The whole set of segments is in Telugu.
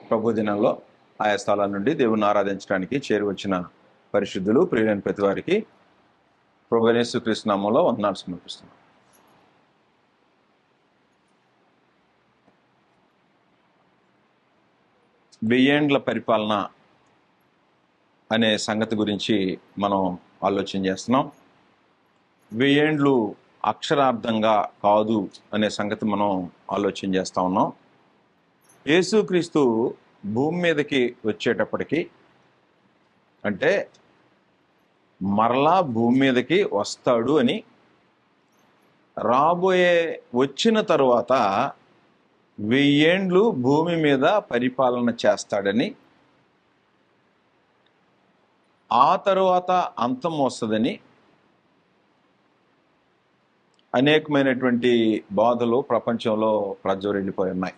ప్రభు దినంలో ఆయా స్థలాల నుండి దేవుని ఆరాధించడానికి చేరి వచ్చిన పరిశుద్ధులు ప్రియులైన ప్రతి వారికి ప్రభు యేసుక్రీస్తు నామములో వందనాలు సమర్పిస్తున్నాం. వెయ్యేండ్ల పరిపాలన అనే సంగతి గురించి మనం ఆలోచన చేస్తున్నాం. వెయ్యేండ్లు అక్షరార్థంగా కాదు అనే సంగతి మనం ఆలోచన చేస్తూ ఉన్నాం. యేసుక్రీస్తు భూమి మీదకి వచ్చేటప్పటికి, అంటే మరలా భూమి మీదకి వస్తాడు అని, వచ్చిన తరువాత 1000 ఏండ్లు భూమి మీద పరిపాలన చేస్తాడని, ఆ తరువాత అంతం వస్తుందని అనేకమైనటువంటి బాధలు ప్రపంచంలో ప్రజ్వరిల్లిపోయి ఉన్నాయి.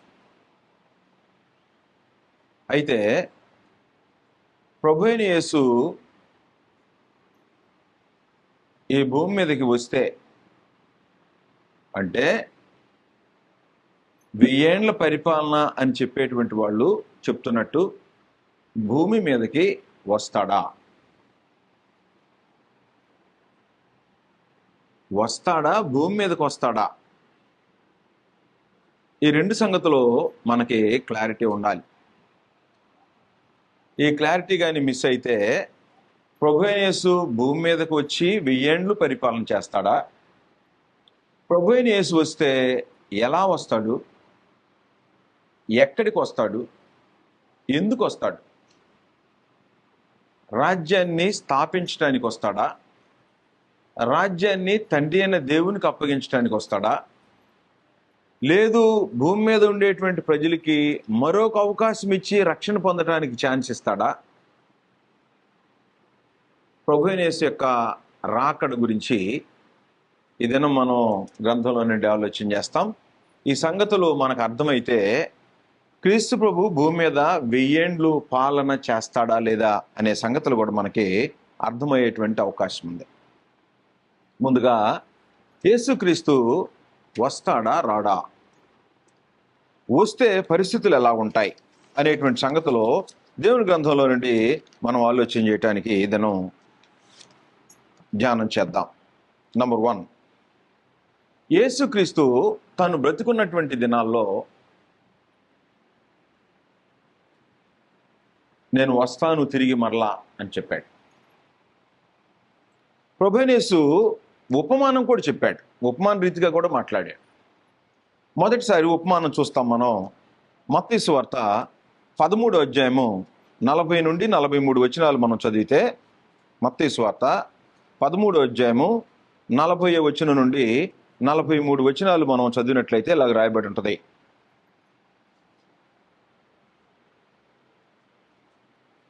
అయితే ప్రభువైన యేసు ఈ భూమి మీదకి వస్తే, అంటే 1000 ఏండ్ల పరిపాలన అని చెప్పేటువంటి వాళ్ళు చెప్తున్నట్టు భూమి మీదకి వస్తాడా? భూమి మీదకి వస్తాడా? ఈ రెండు సంగతులు మనకి క్లారిటీ ఉండాలి. ఈ క్లారిటీ కానీ మిస్ అయితే ప్రభువైన యేసు భూమి మీదకి వచ్చి 1000 ఏండ్లు పరిపాలన చేస్తాడా? ప్రభువైన యేసు వస్తే ఎలా వస్తాడు? ఎక్కడికి వస్తాడు? ఎందుకు వస్తాడు? రాజ్యాన్ని స్థాపించడానికి వస్తాడా? రాజ్యాన్ని తండ్రి అయిన దేవునికి అప్పగించడానికి వస్తాడా? లేదు భూమి మీద ఉండేటువంటి ప్రజలకి మరొక అవకాశం ఇచ్చి రక్షణ పొందడానికి ఛాన్స్ ఇస్తాడా? ప్రభువైన యేసు యొక్క రాకడ గురించి ఇదేనా మనం గ్రంథంలో నుండి ఆలోచన చేస్తాం. ఈ సంగతులు మనకు అర్థమైతే క్రీస్తు ప్రభు భూమి మీద 1000 ఏండ్లు పాలన చేస్తాడా లేదా అనే సంగతులు కూడా మనకి అర్థమయ్యేటువంటి అవకాశం ఉంది. ముందుగా యేసుక్రీస్తు వస్తాడా రాడా? వస్తే పరిస్థితులు ఎలా ఉంటాయి అనేటువంటి సంగతులు దేవుని గ్రంథంలో నుండి మనం ఆలోచన చేయడానికి ఇదను ధ్యానం చేద్దాం. నంబర్ 1, యేసుక్రీస్తు తను బ్రతికున్నటువంటి దినాల్లో నేను వస్తాను తిరిగి మరలా అని చెప్పాడు. ప్రభువైన యేసు ఉపమానం కూడా చెప్పాడు, ఉపమాన రీతిగా కూడా మాట్లాడాడు. మొదటిసారి ఉపమానం చూస్తాం మనం మత్తయి సువార్త 13వ అధ్యాయము 40 నుండి 43 వచనాలు మనం చదివితే, మత్తయి సువార్త 13వ అధ్యాయము 40వ వచనం నుండి 43 వచనాలు మనం చదివినట్లయితే ఇలాగ రాయబడి ఉంటుంది.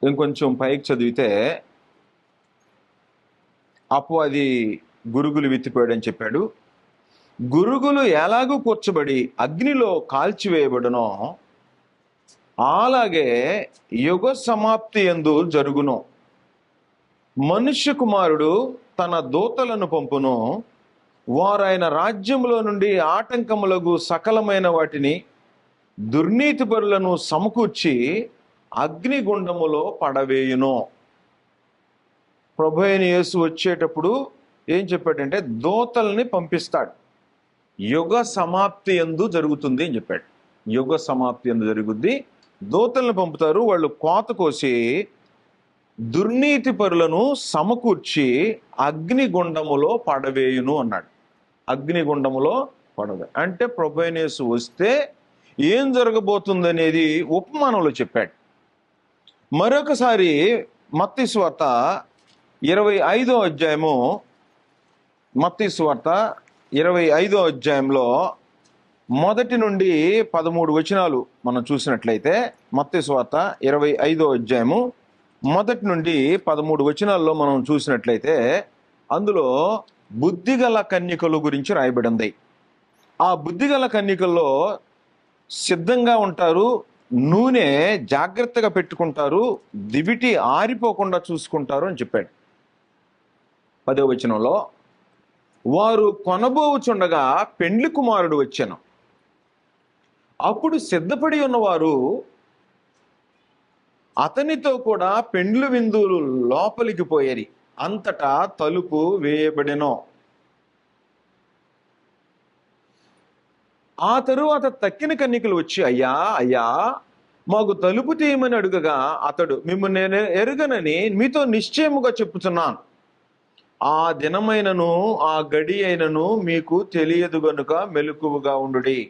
ఇంకొంచెం పైకి చదివితే, అపవాది గురుగులు విత్తిపోయాడని చెప్పాడు. గురుగులు ఎలాగూ కూర్చబడి అగ్నిలో కాల్చివేయబడునో అలాగే యుగ సమాప్తి యందు జరుగును. మనుష్య కుమారుడు తన దూతలను పంపును, వారాయన రాజ్యములో నుండి ఆటంకములకు సకలమైన వాటిని దుర్నీతిపరులను సమకూర్చి అగ్నిగుండములో పడవేయును. ప్రభువైన యేసు వచ్చేటప్పుడు ఏం చెప్పాడంటే దూతల్ని పంపిస్తాడు. యుగ సమాప్తి యందు జరుగుతుంది అని చెప్పాడు. యుగ సమాప్తి యందు జరుగుద్ది. దూతల్ని పంపుతారు, వాళ్ళు కోత కోసి దుర్నీతి పరులను సమకూర్చి అగ్నిగుండములో పడవేయును అన్నాడు. అగ్నిగుండములో పడవే అంటే ప్రభువైన యేసు వస్తే ఏం జరగబోతుంది అనేది ఉపమానంలో చెప్పాడు. మరొకసారి మత్తయి సువార్త 25వ అధ్యాయము, మత్తయి సువార్త 25వ అధ్యాయంలో 1 నుండి 13 వచనాలు మనం చూసినట్లయితే, మత్తయి సువార్త 25వ అధ్యాయము 1 నుండి 13 వచనాల్లో మనం చూసినట్లయితే అందులో బుద్ధిగల కన్యకల గురించి రాయబడింది. ఆ బుద్ధిగల కన్యకల్లో సిద్ధంగా ఉంటారు, నూనె జాగ్రత్తగా పెట్టుకుంటారు, దివిటి ఆరిపోకుండా చూసుకుంటారు అని చెప్పాడు. 10వ వచనంలో, వారు కొనబోచుండగా పెండ్లి కుమారుడు వచ్చెను. అప్పుడు సిద్ధపడి ఉన్నవారు అతనితో కూడా పెండ్లు విందులు లోపలికి పోయేరి. అంతటా తలుపు వేయబడెను. ఆ తరువాత తక్కిన కన్యకలు వచ్చి, అయ్యా అయ్యా, మాకు తలుపు తీయమని అడుగగా అతడు, మిమ్మల్ని నేను ఎరుగనని మీతో నిశ్చయముగా చెప్పుచున్నాను. ఆ దినమైనను ఆ గడి అయినను మీకు తెలియదు గనుక మెలకువగా ఉండుడి.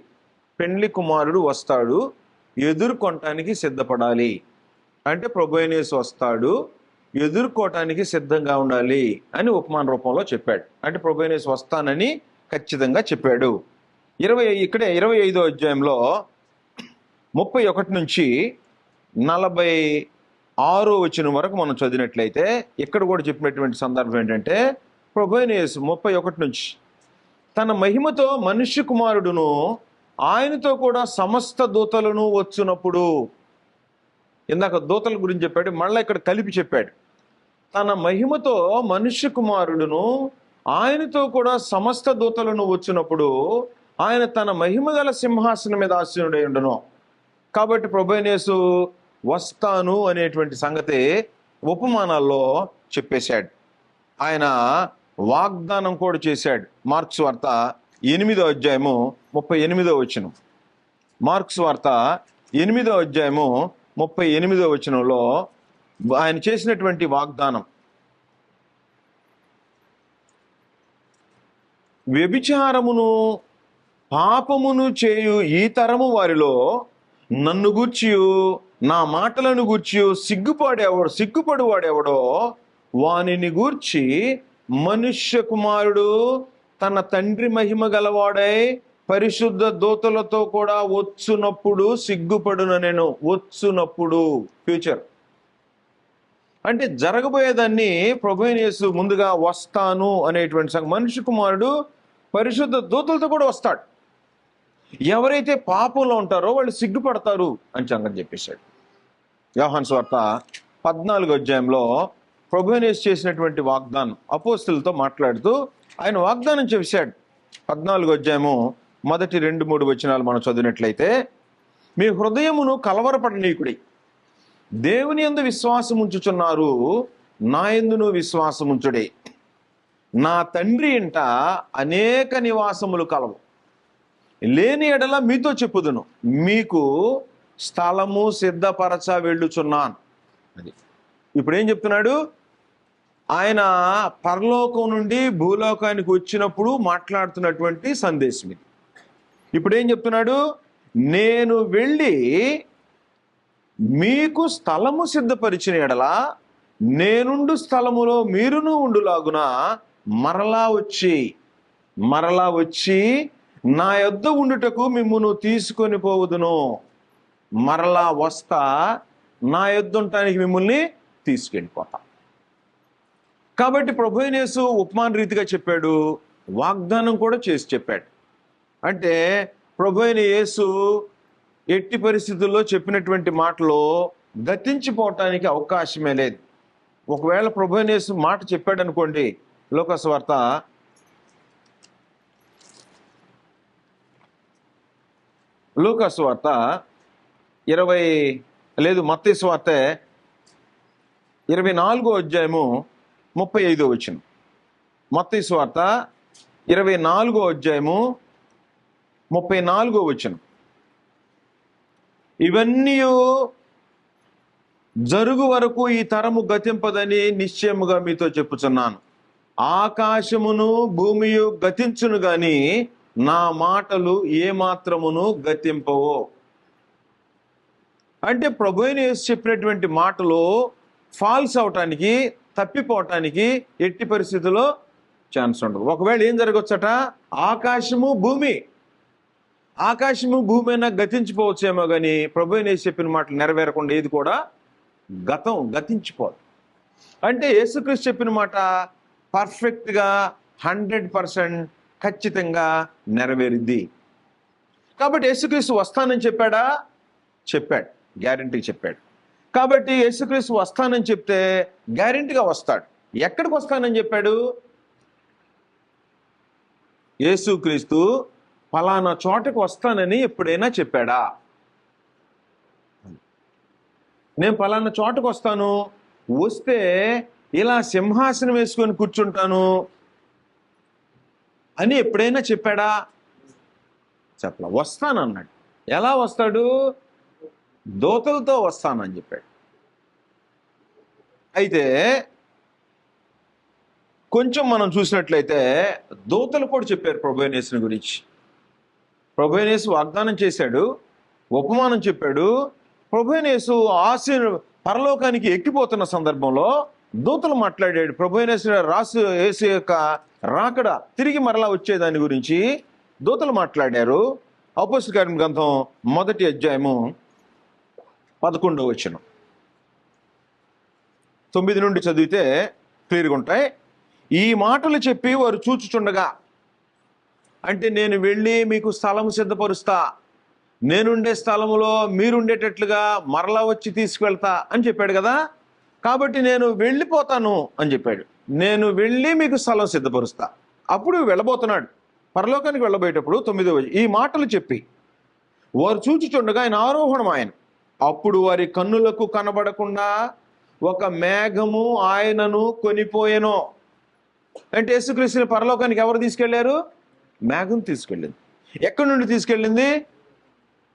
పెండ్లి కుమారుడు వస్తాడు, ఎదుర్కొనటానికి సిద్ధపడాలి. అంటే ప్రభు అయిన యేసు వస్తాడు, ఎదుర్కోవటానికి సిద్ధంగా ఉండాలి అని ఉపమాన రూపంలో చెప్పాడు. అంటే ప్రభు అయిన యేసు వస్తానని ఖచ్చితంగా చెప్పాడు. 25వ అధ్యాయంలో 31 నుంచి 46వ వచనం వరకు మనం చదివినట్లయితే ఇక్కడ కూడా చెప్పినటువంటి సందర్భం ఏంటంటే, ప్రభు అయిన యేసు 31 నుంచి, తన మహిమతో మనుష్య కుమారుడును ఆయనతో కూడా సమస్త దూతలను వచ్చినప్పుడు, ఇందాక దూతల గురించి చెప్పాడు, మళ్ళీ ఇక్కడ కలిపి చెప్పాడు. తన మహిమతో మనుష్య కుమారుడును ఆయనతో కూడా సమస్త దూతలను వచ్చినప్పుడు ఆయన తన మహిమ గల సింహాసనం మీద ఆసీనుడై ఉండును. కాబట్టి ప్రభు అయిన యేసు వస్తాను అనేటువంటి సంగతి ఉపమానాల్లో చెప్పేశాడు. ఆయన వాగ్దానం కూడా చేశాడు. మార్క్స్ వార్త 8వ అధ్యాయము 38వ వచనం. మార్క్స్ వార్త 8వ అధ్యాయము 38వ వచనంలో ఆయన చేసినటువంటి వాగ్దానం, వ్యభిచారమును పాపమును చేయు ఈ తరము వారిలో నన్ను గూర్చియు నా మాటలను గూర్చియు సిగ్గుపడువాడెవడో వానిని గూర్చి మనుష్య కుమారుడు తన తండ్రి మహిమ గలవాడై పరిశుద్ధ దూతలతో కూడా వచ్చునప్పుడు సిగ్గుపడును. నేను వచ్చునప్పుడు ఫ్యూచర్ అంటే జరగబోయేదాన్ని ప్రభు అయిన యేసు ముందుగా వస్తాను అనేటువంటి సంగతి. మనుష్య కుమారుడు పరిశుద్ధ దూతలతో కూడా వస్తాడు. ఎవరైతే పాపంలో ఉంటారో వాళ్ళు సిగ్గుపడతారు అని సంగతి చెప్పేశాడు. యోహాను సువార్త 14వ అధ్యాయంలో ప్రభు అయిన యేసు చేసినటువంటి వాగ్దానం అపోస్తలులతో మాట్లాడుతూ ఆయన వాగ్దానం చేశాడు. 14వ అధ్యాయము మొదటి 2-3 వచనాలు మనం చదివినట్లయితే, మీ హృదయమును కలవరపడనీకుడి, దేవుని యందు విశ్వాసం ఉంచుచున్నారు, నా యందును విశ్వాసం ఉంచుడి. నా తండ్రి ఇంట అనేక నివాసములు కలవు, లేని ఎడల మీతో చెప్పుదును, మీకు స్థలము సిద్ధపరచ వెళ్ళుచున్నాను. అది ఇప్పుడు ఏం చెప్తున్నాడు? ఆయన పరలోకం నుండి భూలోకానికి వచ్చినప్పుడు మాట్లాడుతున్నటువంటి సందేశం ఇది. ఇప్పుడు ఏం చెప్తున్నాడు? నేను వెళ్ళి మీకు స్థలము సిద్ధపరిచిన ఎడల నేనుండు స్థలములో మీరును ఉండులాగున మరలా వచ్చి నా యొద్ద ఉండుటకు మిమ్మును తీసుకొని పోవుదును. మరలా వస్తా, నా యొద్ద ఉండటానికి మిమ్మల్ని తీసుకెళ్ళిపోతా. కాబట్టి ప్రభు అయిన యేసు ఉపమాన రీతిగా చెప్పాడు, వాగ్దానం కూడా చేసి చెప్పాడు. అంటే ప్రభు అయిన యేసు ఎట్టి పరిస్థితుల్లో చెప్పినటువంటి మాటలో గతించిపోవటానికి అవకాశమే లేదు. ఒకవేళ ప్రభు అయిన యేసు మాట చెప్పాడు అనుకోండి, లూకాసు వార్త 24వ అధ్యాయము 35వ వచనం. మత్తయి సువార్త 24వ అధ్యాయము 34వ వచనం. ఇవన్నీ జరుగు వరకు ఈ తరము గతింపదని నిశ్చయముగా మీతో చెప్పుచున్నాను. ఆకాశమును భూమియు గతించును గాని నా మాటలు ఏమాత్రమును గతింపవో. అంటే ప్రభు అయిన యేసు చెప్పినటువంటి మాటలు ఫాల్స్ అవటానికి, తప్పిపోవటానికి ఎట్టి పరిస్థితుల్లో ఛాన్స్ ఉండదు. ఒకవేళ ఏం జరగవచ్చట? ఆకాశము భూమి అయినా గతించిపోవచ్చేమో కానీ ప్రభు అయిన యేసు చెప్పిన మాటలు నెరవేరకుండా ఏది కూడా గతించిపోదు. అంటే యేసుక్రీస్తు చెప్పిన మాట పర్ఫెక్ట్గా 100% ఖచ్చితంగా నెరవేరిద్ది. కాబట్టి యేసుక్రీస్తు వస్తానని చెప్పాడా? చెప్పాడు, గ్యారెంటీ చెప్పాడు. కాబట్టి యేసుక్రీస్తు వస్తానని చెప్తే గ్యారెంటీగా వస్తాడు. ఎక్కడికి వస్తానని చెప్పాడు? యేసుక్రీస్తు ఫలానా చోటకు వస్తానని ఎప్పుడైనా చెప్పాడా? నేను పలానా చోటకు వస్తాను, వస్తే ఇలా సింహాసనం వేసుకొని కూర్చుంటాను అని ఎప్పుడైనా చెప్పాడా? చెప్పలా. వస్తానన్నాడు. ఎలా వస్తాడు? దూతలతో వస్తానని చెప్పాడు. అయితే కొంచెం మనం చూసినట్లయితే దూతలు కూడా చెప్పారు ప్రభు అయిన యేసుని గురించి. ప్రభు అయిన యేసు వాగ్దానం చేశాడు, ఉపమానం చెప్పాడు. ప్రభు అయిన యేసు పరలోకానికి ఎక్కిపోతున్న సందర్భంలో దూతలు మాట్లాడాడు. ప్రభు అయిన యేసు యొక్క రాకడ, తిరిగి మరలా వచ్చేదాని గురించి దూతలు మాట్లాడారు. అపోస్తల కార్యముల గ్రంథం 1వ అధ్యాయము 11వ వచనం 9 నుండి చదివితే క్లియర్గా ఉంటాయి. ఈ మాటలు చెప్పి వారు చూచుచుండగా, అంటే నేను వెళ్ళి మీకు స్థలము సిద్ధపరుస్తా, నేనుండే స్థలములో మీరుండేటట్లుగా మరలా వచ్చి తీసుకువెళ్తా అని చెప్పాడు కదా. కాబట్టి నేను వెళ్ళిపోతాను అని చెప్పాడు. నేను వెళ్ళి మీకు స్థలం సిద్ధపరుస్తా. అప్పుడు వెళ్ళబోతున్నాడు. పరలోకానికి వెళ్ళబోయేటప్పుడు 9వ ఈ మాటలు చెప్పి వారు చూచుచుండగా ఆయన ఆరోహణం ఆయన. అప్పుడు వారి కన్నులకు కనబడకుండా ఒక మేఘము ఆయనను కొనిపోయెను. అంటే యేసుక్రీస్తుని పరలోకానికి ఎవరు తీసుకెళ్లారు? మేఘం తీసుకెళ్ళింది. ఎక్కడి నుండి తీసుకెళ్ళింది?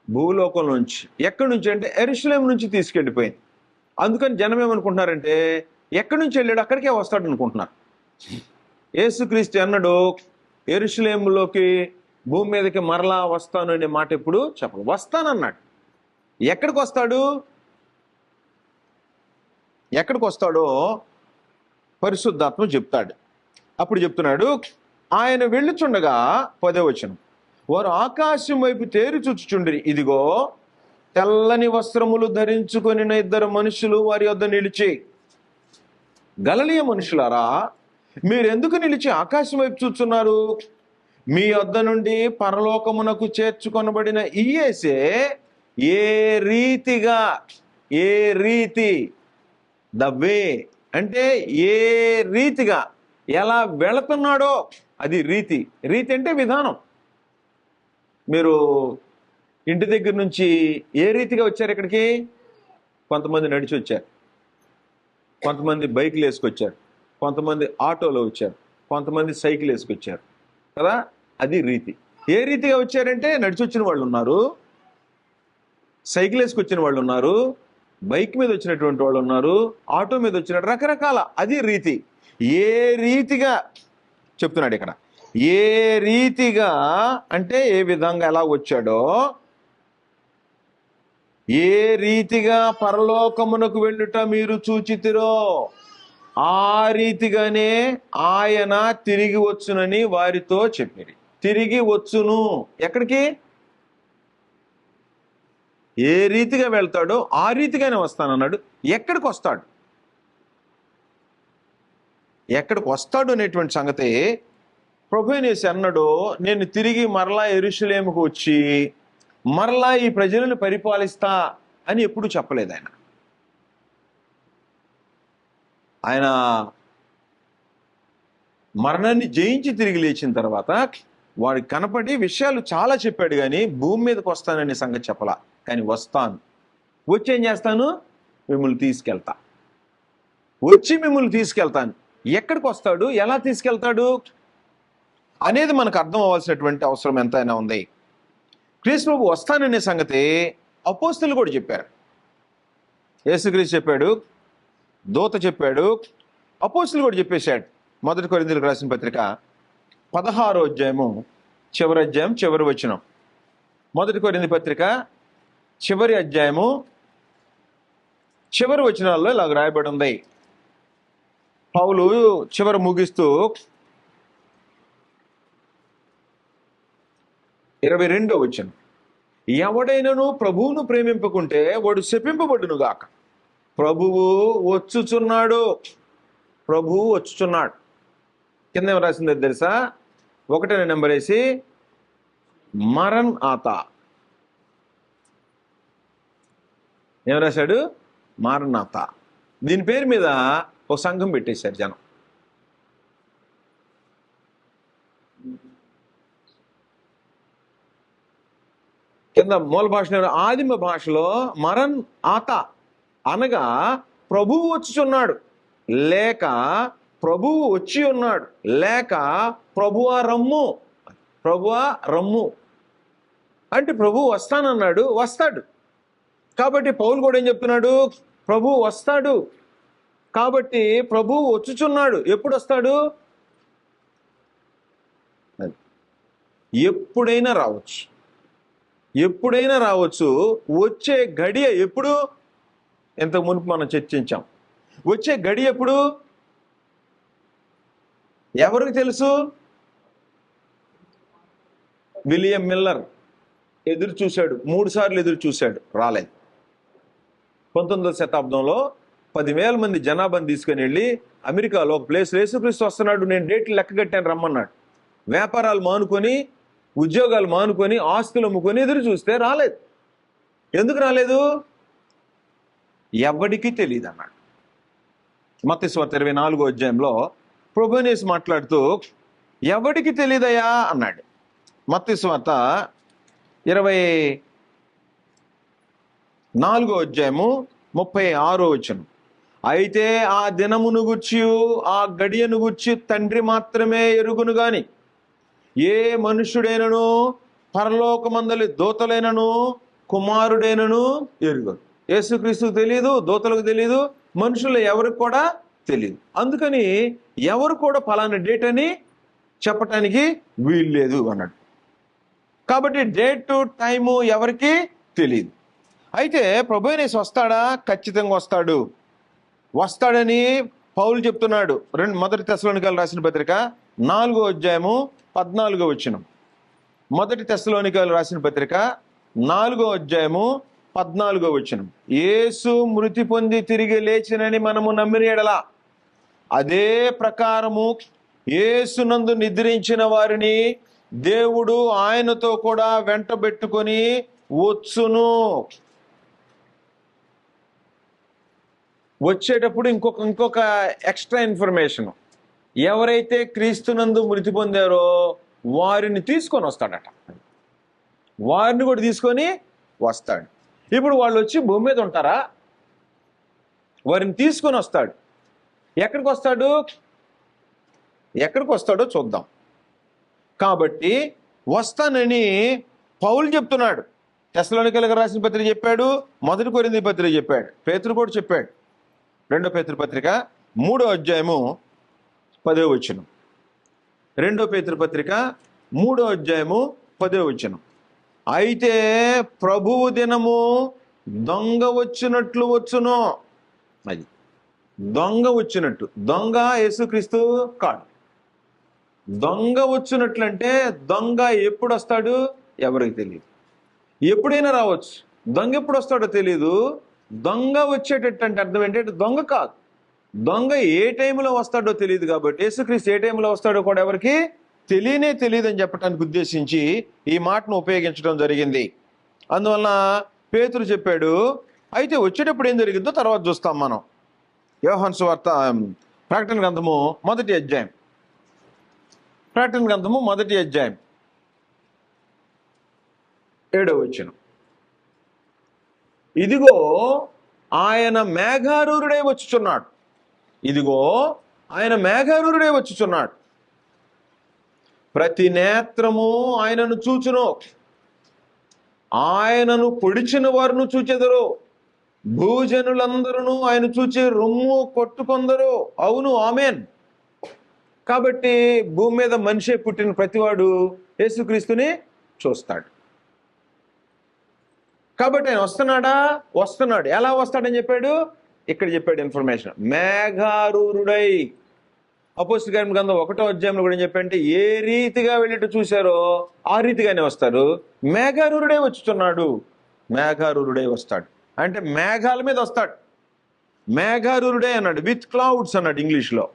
భూలోకం నుంచి. ఎక్కడి నుంచి అంటే యెరూషలేము నుంచి తీసుకెళ్ళిపోయింది. అందుకని జనం ఏమనుకుంటున్నారంటే ఎక్కడి నుంచి వెళ్ళాడు అక్కడికే వస్తాడు అనుకుంటున్నారు. యేసుక్రీస్తు అన్నాడు యెరూషలేములోకి, భూమి మీదకి మరలా వస్తాను అనే మాట ఎప్పుడు చెప్పడు. వస్తానన్నాడు. ఎక్కడికి వస్తాడు? ఎక్కడికి వస్తాడో పరిశుద్ధాత్మ చెప్తాడు. అప్పుడు చెప్తున్నాడు, ఆయన వెళ్ళుచుండగా 10వ వచనం, వారు ఆకాశం వైపు తేరి చూచుచుండిరి, ఇదిగో తెల్లని వస్త్రములు ధరించుకొని 2 మనుషులు వారి వద్ద నిలిచి, గలిలయ మనుషులారా, మీరెందుకు నిలిచి ఆకాశం వైపు చూస్తున్నారు? మీ వద్ద నుండి పరలోకమునకు చేర్చుకొనబడిన ఈ యేసే ఏ రీతి ద వే అంటే ఏ రీతిగా ఎలా వెళుతున్నాడో అది రీతి. రీతి అంటే విధానం. మీరు ఇంటి దగ్గర నుంచి ఏ రీతిగా వచ్చారు ఇక్కడికి? కొంతమంది నడిచి వచ్చారు, కొంతమంది బైక్లు వేసుకొచ్చారు, కొంతమంది ఆటోలో వచ్చారు, కొంతమంది సైకిల్ వేసుకొచ్చారు కదా. అది రీతి. ఏ రీతిగా వచ్చారంటే నడిచి వచ్చిన వాళ్ళు ఉన్నారు, సైకిల్ వేసుకొచ్చిన వాళ్ళు ఉన్నారు, బైక్ మీద వచ్చినటువంటి వాళ్ళు ఉన్నారు, ఆటో మీద వచ్చిన రకరకాల. అది రీతి. ఏ రీతిగా చెప్తున్నాడు ఇక్కడ. ఏ రీతిగా అంటే ఏ విధంగా ఎలా వచ్చాడో, ఏ రీతిగా పరలోకమునకు వెళ్ళుట మీరు చూచితిరో ఆ రీతిగానే ఆయన తిరిగి వచ్చునని వారితో చెప్పిరి. తిరిగి వచ్చును. ఎక్కడికి? ఏ రీతిగా వెళ్తాడో ఆ రీతిగానే వస్తానన్నాడు. ఎక్కడికి వస్తాడు? ఎక్కడికి వస్తాడు అనేటువంటి సంగతి ప్రభువైన యేసు అన్నాడు, నేను తిరిగి మరలా యెరూషలేముకు వచ్చి మరలా ఈ ప్రజలను పరిపాలిస్తా అని ఎప్పుడు చెప్పలేదు ఆయన. ఆయన మరణాన్ని జయించి తిరిగి లేచిన తర్వాత వాడికి కనపడి విషయాలు చాలా చెప్పాడు, కానీ భూమి మీదకి వస్తాననే సంగతి చెప్పలా. కానీ వస్తాను, వచ్చి ఏం చేస్తాను? మిమ్మల్ని తీసుకెళ్తా, వచ్చి మిమ్మల్ని తీసుకెళ్తాను. ఎక్కడికి వస్తాడు, ఎలా తీసుకెళ్తాడు అనేది మనకు అర్థం అవ్వాల్సినటువంటి అవసరం ఎంతైనా ఉంది. క్రీస్తు ప్రభు వస్తాననే సంగతి అపోస్తలులు కూడా చెప్పారు. యేసుక్రీస్తు చెప్పాడు, దూత చెప్పాడు, అపోస్తలులు కూడా చెప్పేశాడు. 1 కొరింథీయులకు రాసిన పత్రిక 16వ అధ్యాయము చివరి అధ్యాయం చివరి వచనం. 1 కొరింథీ పత్రిక చివరి అధ్యాయము చివరి వచనాల్లో ఇలాగ రాయబడి ఉంది. పౌలు చివరి ముగిస్తూ 22వ వచనం, ఎవడైనను ప్రభువును ప్రేమింపకుంటే వాడు శపింపబడును గాక. ప్రభువు వచ్చుచున్నాడు. ప్రభువు వచ్చుచున్నాడు. కింద ఏం రాసిందో తెలుసా? 1వ నెంబర్ వేసి మరణ్ ఆత. ఏం రాశాడు? మారనాథ. దీని పేరు మీద ఒక సంఘం పెట్టేశారు జనం. కింద మూల భాషలో ఆదిమ భాషలో మరణ్ ఆత అనగా ప్రభువు వచ్చుచున్నాడు, లేక ప్రభువు వచ్చి ఉన్నాడు, లేక ప్రభువా రమ్ము. ప్రభువా రమ్ము అంటే ప్రభువు వస్తానన్నాడు, వస్తాడు. కాబట్టి పౌలు కూడా ఏం చెప్తున్నాడు? ప్రభువు వస్తాడు. కాబట్టి ప్రభువు వచ్చుచున్నాడు. ఎప్పుడు వస్తాడు? ఎప్పుడైనా రావచ్చు, ఎప్పుడైనా రావచ్చు. వచ్చే గడియ ఎప్పుడు? ఇంతకు మునుపు మనం చర్చించాం. వచ్చే గడియ ఎప్పుడు? ఎవరికి తెలుసు? విలియం మిల్లర్ ఎదురు చూశాడు, 3 సార్లు ఎదురు చూశాడు, రాలేదు. 19వ శతాబ్దంలో 10,000 మంది జనాభాని తీసుకుని వెళ్ళి అమెరికాలో ఒక ప్లేస్ యేసుక్రీస్తు వస్తున్నాడు, నేను డేట్లు లెక్క కట్టాను రమ్మన్నాడు. వ్యాపారాలు మానుకొని, ఉద్యోగాలు మానుకొని, ఆస్తులు అమ్ముకొని ఎదురు చూస్తే రాలేదు. ఎందుకు రాలేదు? ఎవడికి తెలియదు అన్నాడు. మత్తయి సువార్త 24వ అధ్యాయంలో ప్రభువైన యేసు మాట్లాడుతూ ఎవడికి తెలియదయా అన్నాడు. మత్తయి సువార్త 24వ అధ్యాయము 36వ వచనం. అయితే ఆ దినమును గూర్చి, ఆ గడియను గూర్చి తండ్రి మాత్రమే ఎరుగును గాని ఏ మనుష్యుడైనను, పరలోకమందలి దూతలైనను, కుమారుడైనను ఎరుగను. యేసుక్రీస్తుకు తెలియదు, దూతలకు తెలియదు, మనుషులు ఎవరికి కూడా తెలియదు. అందుకని ఎవరు కూడా ఫలానా డేట్ అని చెప్పటానికి వీలు లేదు అన్నాడు. కాబట్టి డేటు, టైము ఎవరికి తెలియదు. అయితే ప్రభువైన యేసు వస్తాడా? ఖచ్చితంగా వస్తాడు. వస్తాడని పౌలు చెప్తున్నాడు. 1 తెస్సలోనికైయులకు రాసిన పత్రిక 4వ అధ్యాయము 14వ వచనం. 1 తెస్సలోనికైయులకు రాసిన పత్రిక 4వ అధ్యాయము 14వ వచనం. యేసు మృతి పొంది తిరిగి లేచినని మనము నమ్మిన యెడల అదే ప్రకారము యేసునందు నిద్రించిన వారిని దేవుడు ఆయనతో కూడా వెంటబెట్టుకొని వచ్చును. వచ్చేటప్పుడు ఇంకొక ఎక్స్ట్రా ఇన్ఫర్మేషన్, ఎవరైతే క్రీస్తునందు మృతి పొందారో వారిని తీసుకొని వస్తాడట. వారిని కూడా తీసుకొని వస్తాడు. ఇప్పుడు వాళ్ళు వచ్చి భూమి మీద ఉంటారా? వారిని తీసుకొని వస్తాడు. ఎక్కడికి వస్తాడు? ఎక్కడికి వస్తాడో చూద్దాం. కాబట్టి వస్తానని పౌలు చెప్తున్నాడు. తెస్సలోనికైయులకు రాసిన పత్రిక చెప్పాడు, 1 కొరింథీ పత్రిక చెప్పాడు, పేతురు కూడా చెప్పాడు. 2 పేతురు పత్రిక 3వ అధ్యాయము 10వ వచనం. 2 పేతురు పత్రిక 3వ అధ్యాయము 10వ వచనం. అయితే ప్రభువు దినము దొంగ వచ్చినట్లు వచ్చును. అది దొంగ వచ్చినట్టు. దొంగ యేసుక్రీస్తు కాడు. దొంగ వచ్చినట్లు అంటే దొంగ ఎప్పుడు వస్తాడు ఎవరికి తెలియదు. ఎప్పుడైనా రావచ్చు. దొంగ ఎప్పుడు వస్తాడో తెలియదు. దొంగ వచ్చేటట్టు అంటే అర్థం ఏంటంటే దొంగ కాదు. దొంగ ఏ టైంలో వస్తాడో తెలియదు. కాబట్టి యేసుక్రీస్తు ఏ టైంలో వస్తాడో కూడా ఎవరికి తెలియదు అని చెప్పడానికి ఉద్దేశించి ఈ మాటను ఉపయోగించడం జరిగింది. అందువలన పేతురు చెప్పాడు. అయితే వచ్చేటప్పుడు ఏం జరిగిందో తర్వాత చూస్తాం మనం. యోహాను సువార్త ప్రకటన గ్రంథము 1వ అధ్యాయం. ప్రకటన గ్రంథము 1వ అధ్యాయం 7వ వచనం. ఇదిగో ఆయన మేఘారూరుడై వచ్చుచున్నాడు. ఇదిగో ఆయన మేఘారూరుడై వచ్చుచున్నాడు. ప్రతి నేత్రము ఆయనను చూచును. ఆయనను పొడిచిన వారును చూచెదరు. భూజనులందరూ ఆయన చూచి రొమ్ము కొట్టుకొందరు. అవును, ఆమేన్. కాబట్టి భూమి మీద మనిషి పుట్టిన ప్రతివాడు యేసుక్రీస్తుని చూస్తాడు. కాబట్టి ఆయన వస్తున్నాడా? వస్తున్నాడు. ఎలా వస్తాడని చెప్పాడు? ఇక్కడ చెప్పాడు ఇన్ఫర్మేషన్. మేఘారూరుడై. అపోస్తలుల కార్యముల గ్రంథం 1వ అధ్యాయంలో కూడా ఏం చెప్పాడంటే ఏ రీతిగా వెళ్ళిట్టు చూశారో ఆ రీతిగానే వస్తారు. మేఘారూరుడై వచ్చుచున్నాడు. మేఘారూరుడై వస్తాడు అంటే మేఘాల మీద వస్తాడు. మేఘారూరుడై అన్నాడు, విత్ క్లౌడ్స్ అన్నాడు ఇంగ్లీష్లో.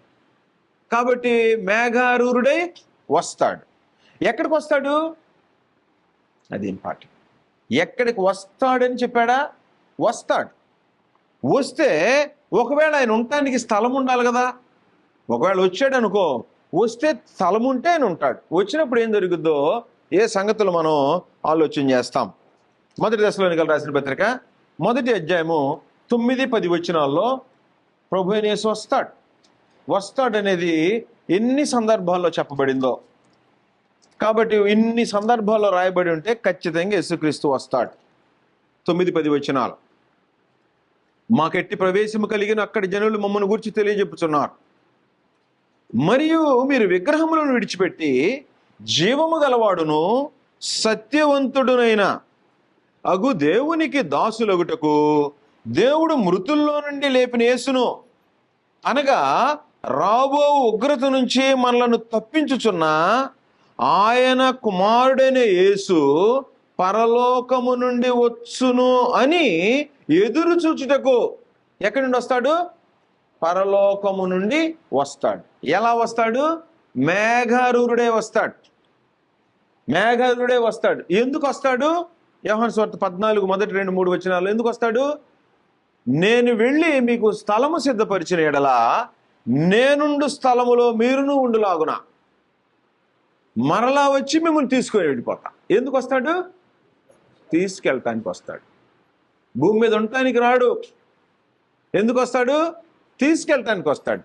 కాబట్టి మేఘారూరుడై వస్తాడు. ఎక్కడికి వస్తాడు? అది ఇంపార్టెంట్. ఎక్కడికి వస్తాడని చెప్పాడా? వస్తాడు. వస్తే ఒకవేళ ఆయన ఉండటానికి స్థలం ఉండాలి కదా. ఒకవేళ వచ్చాడు అనుకో, వస్తే స్థలం ఉంటే ఆయన ఉంటాడు. వచ్చినప్పుడు ఏం జరుగుద్దో ఏ సంగతులు మనం ఆలోచన చేస్తాం. 1 తెస్సలోనికైయులకు రాసిన పత్రిక 1వ అధ్యాయము 9-10 వచనాల్లో ప్రభు అయిన యేసు వస్తాడనేది ఎన్ని సందర్భాల్లో చెప్పబడిందో. కాబట్టి ఇన్ని సందర్భాల్లో రాయబడి ఉంటే ఖచ్చితంగా యేసుక్రీస్తు వస్తాడు. 9-10 వచనాలు. మాకెట్టి ప్రవేశము కలిగిన అక్కడి జనులు మమ్మల్ని గురించి తెలియజెప్పుచున్నారు. మరియు మీరు విగ్రహములను విడిచిపెట్టి జీవము గలవాడును సత్యవంతుడునైన అగు దేవునికి దాసులగుటకు దేవుడు మృతుల్లో నుండి లేపిన యేసును, అనగా రాబో ఉగ్రత నుంచి మనలను తప్పించుచున్న ఆయన కుమారుడైన యేసు పరలోకము నుండి వచ్చును అని ఎదురు చూచుటకు. ఎక్కడి నుండి వస్తాడు? పరలోకము నుండి వస్తాడు. ఎలా వస్తాడు? మేఘారూఢుడే వస్తాడు. మేఘారూఢుడే వస్తాడు. ఎందుకు వస్తాడు? యోహాను సువార్త 14:1-2-3 వచనాలు ఎందుకు వస్తాడు? నేను వెళ్ళి మీకు స్థలము సిద్ధపరిచిన ఎడల నేనుండు స్థలములో మీరును ఉండులాగున మరలా వచ్చి మిమ్మల్ని తీసుకొని వెళ్ళిపోతా. ఎందుకు వస్తాడు? తీసుకెళ్ళటానికి వస్తాడు. భూమి మీద ఉండటానికి రాడు. ఎందుకు వస్తాడు? తీసుకెళ్ళటానికి వస్తాడు.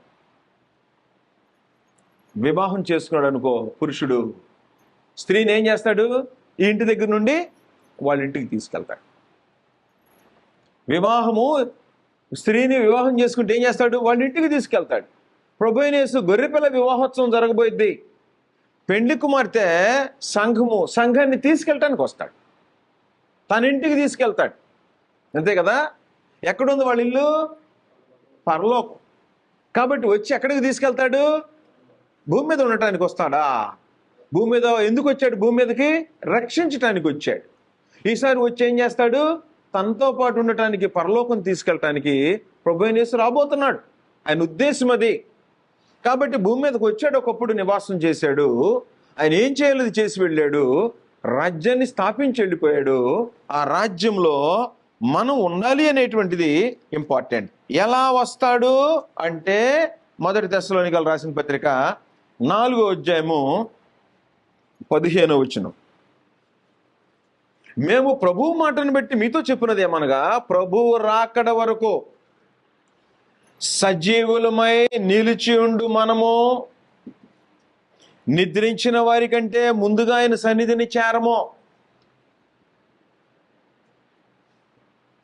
వివాహం చేసుకున్నాడు అనుకో పురుషుడు, స్త్రీని ఏం చేస్తాడు? ఈ ఇంటి దగ్గర నుండి వాళ్ళ ఇంటికి తీసుకెళ్తాడు. స్త్రీని వివాహం చేసుకుంటే ఏం చేస్తాడు? వాళ్ళ ఇంటికి తీసుకెళ్తాడు. ప్రభు అయిన యేసు గొర్రెపిల్ల వివాహోత్సవం జరగబోయిద్ది. పెండ్లి కుమార్తె సంఘాన్ని తీసుకెళ్ళటానికి వస్తాడు. తన ఇంటికి తీసుకెళ్తాడు. అంతే కదా? ఎక్కడుంది వాళ్ళ ఇల్లు? పరలోకం. కాబట్టి వచ్చి ఎక్కడికి తీసుకెళ్తాడు? భూమి మీద ఉండటానికి వస్తాడా? భూమి మీద ఎందుకు వచ్చాడు? భూమి మీదకి రక్షించటానికి వచ్చాడు. ఈసారి వచ్చి ఏం చేస్తాడు? తనతో పాటు ఉండటానికి, పరలోకం తీసుకెళ్ళటానికి ప్రభు అయిన యేసు రాబోతున్నాడు. ఆయన ఉద్దేశం అది. కాబట్టి భూమి మీదకి వచ్చాడు, ఒకప్పుడు నివాసం చేశాడు. ఆయన ఏం చేయాలి చేసి వెళ్ళాడు, రాజ్యాన్ని స్థాపించి వెళ్ళిపోయాడు. ఆ రాజ్యంలో మనం ఉండాలి అనేటువంటిది ఇంపార్టెంట్. ఎలా వస్తాడు అంటే 1 తెస్సలోనికీయులకు రాసిన పత్రిక 4:15 వచనం. మేము ప్రభువు మాటను బట్టి మీతో చెప్పినది ఏమనగా, ప్రభువు రాకడ వరకు సజీవులమై నిలిచి ఉండు మనము నిద్రించిన వారి కంటే ముందుగా ఆయన సన్నిధిని చేరము.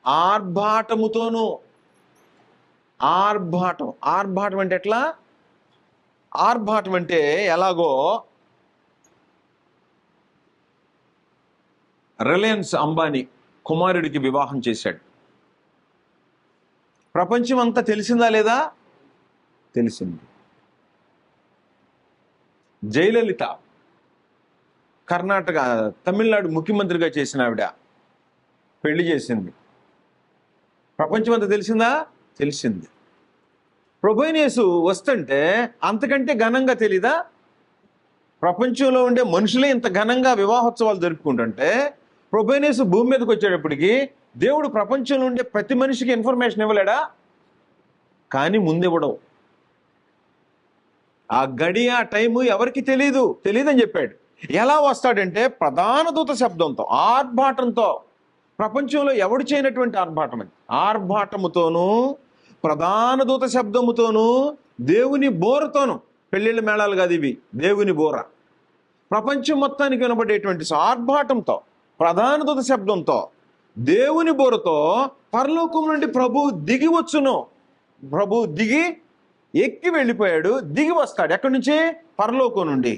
ఆర్భాటముతోను. ఆర్భాటం అంటే ఎట్లా? ఆర్భాటం అంటే ఎలాగో రిలయన్స్ అంబానీ కుమారుడికి వివాహం చేశాడు. ప్రపంచం అంతా తెలిసిందా లేదా? తెలిసింది. జయలలిత కర్ణాటక, తమిళనాడు ముఖ్యమంత్రిగా చేసిన ఆవిడ పెళ్లి చేసింది. ప్రపంచం అంతా తెలిసిందా? తెలిసింది. ప్రభు అయిన యేసు వస్తుంటే అంతకంటే ఘనంగా తెలీదా? ప్రపంచంలో ఉండే మనుషులే ఇంత ఘనంగా వివాహోత్సవాలు జరుపుకుంటుంటే ప్రభు అయిన యేసు భూమి మీదకి వచ్చేటప్పటికి దేవుడు ప్రపంచంలో ఉండే ప్రతి మనిషికి ఇన్ఫర్మేషన్ ఇవ్వలేడా? కానీ ముందివ్వడం. ఆ గడి, ఆ టైము ఎవరికి తెలియదని చెప్పాడు. ఎలా వస్తాడంటే ప్రధాన దూత శబ్దంతో, ఆర్భాటంతో. ప్రపంచంలో ఎవడు చేయనటువంటి ఆర్భాటం అది. ఆర్భాటముతోనూ, ప్రధాన దూత శబ్దముతోనూ, దేవుని బోరతోనూ. పెళ్ళిళ్ళ మేళాలు కాదు ఇవి, దేవుని బోర. ప్రపంచం మొత్తానికి వినబడేటువంటి ఆర్భాటంతో, ప్రధాన దూత శబ్దంతో, దేవుని బోరతో పరలోకం నుండి ప్రభు దిగి వచ్చును. ప్రభు ఎక్కి వెళ్ళిపోయాడు, దిగి వస్తాడు. ఎక్కడి నుంచి? పరలోకం నుండి.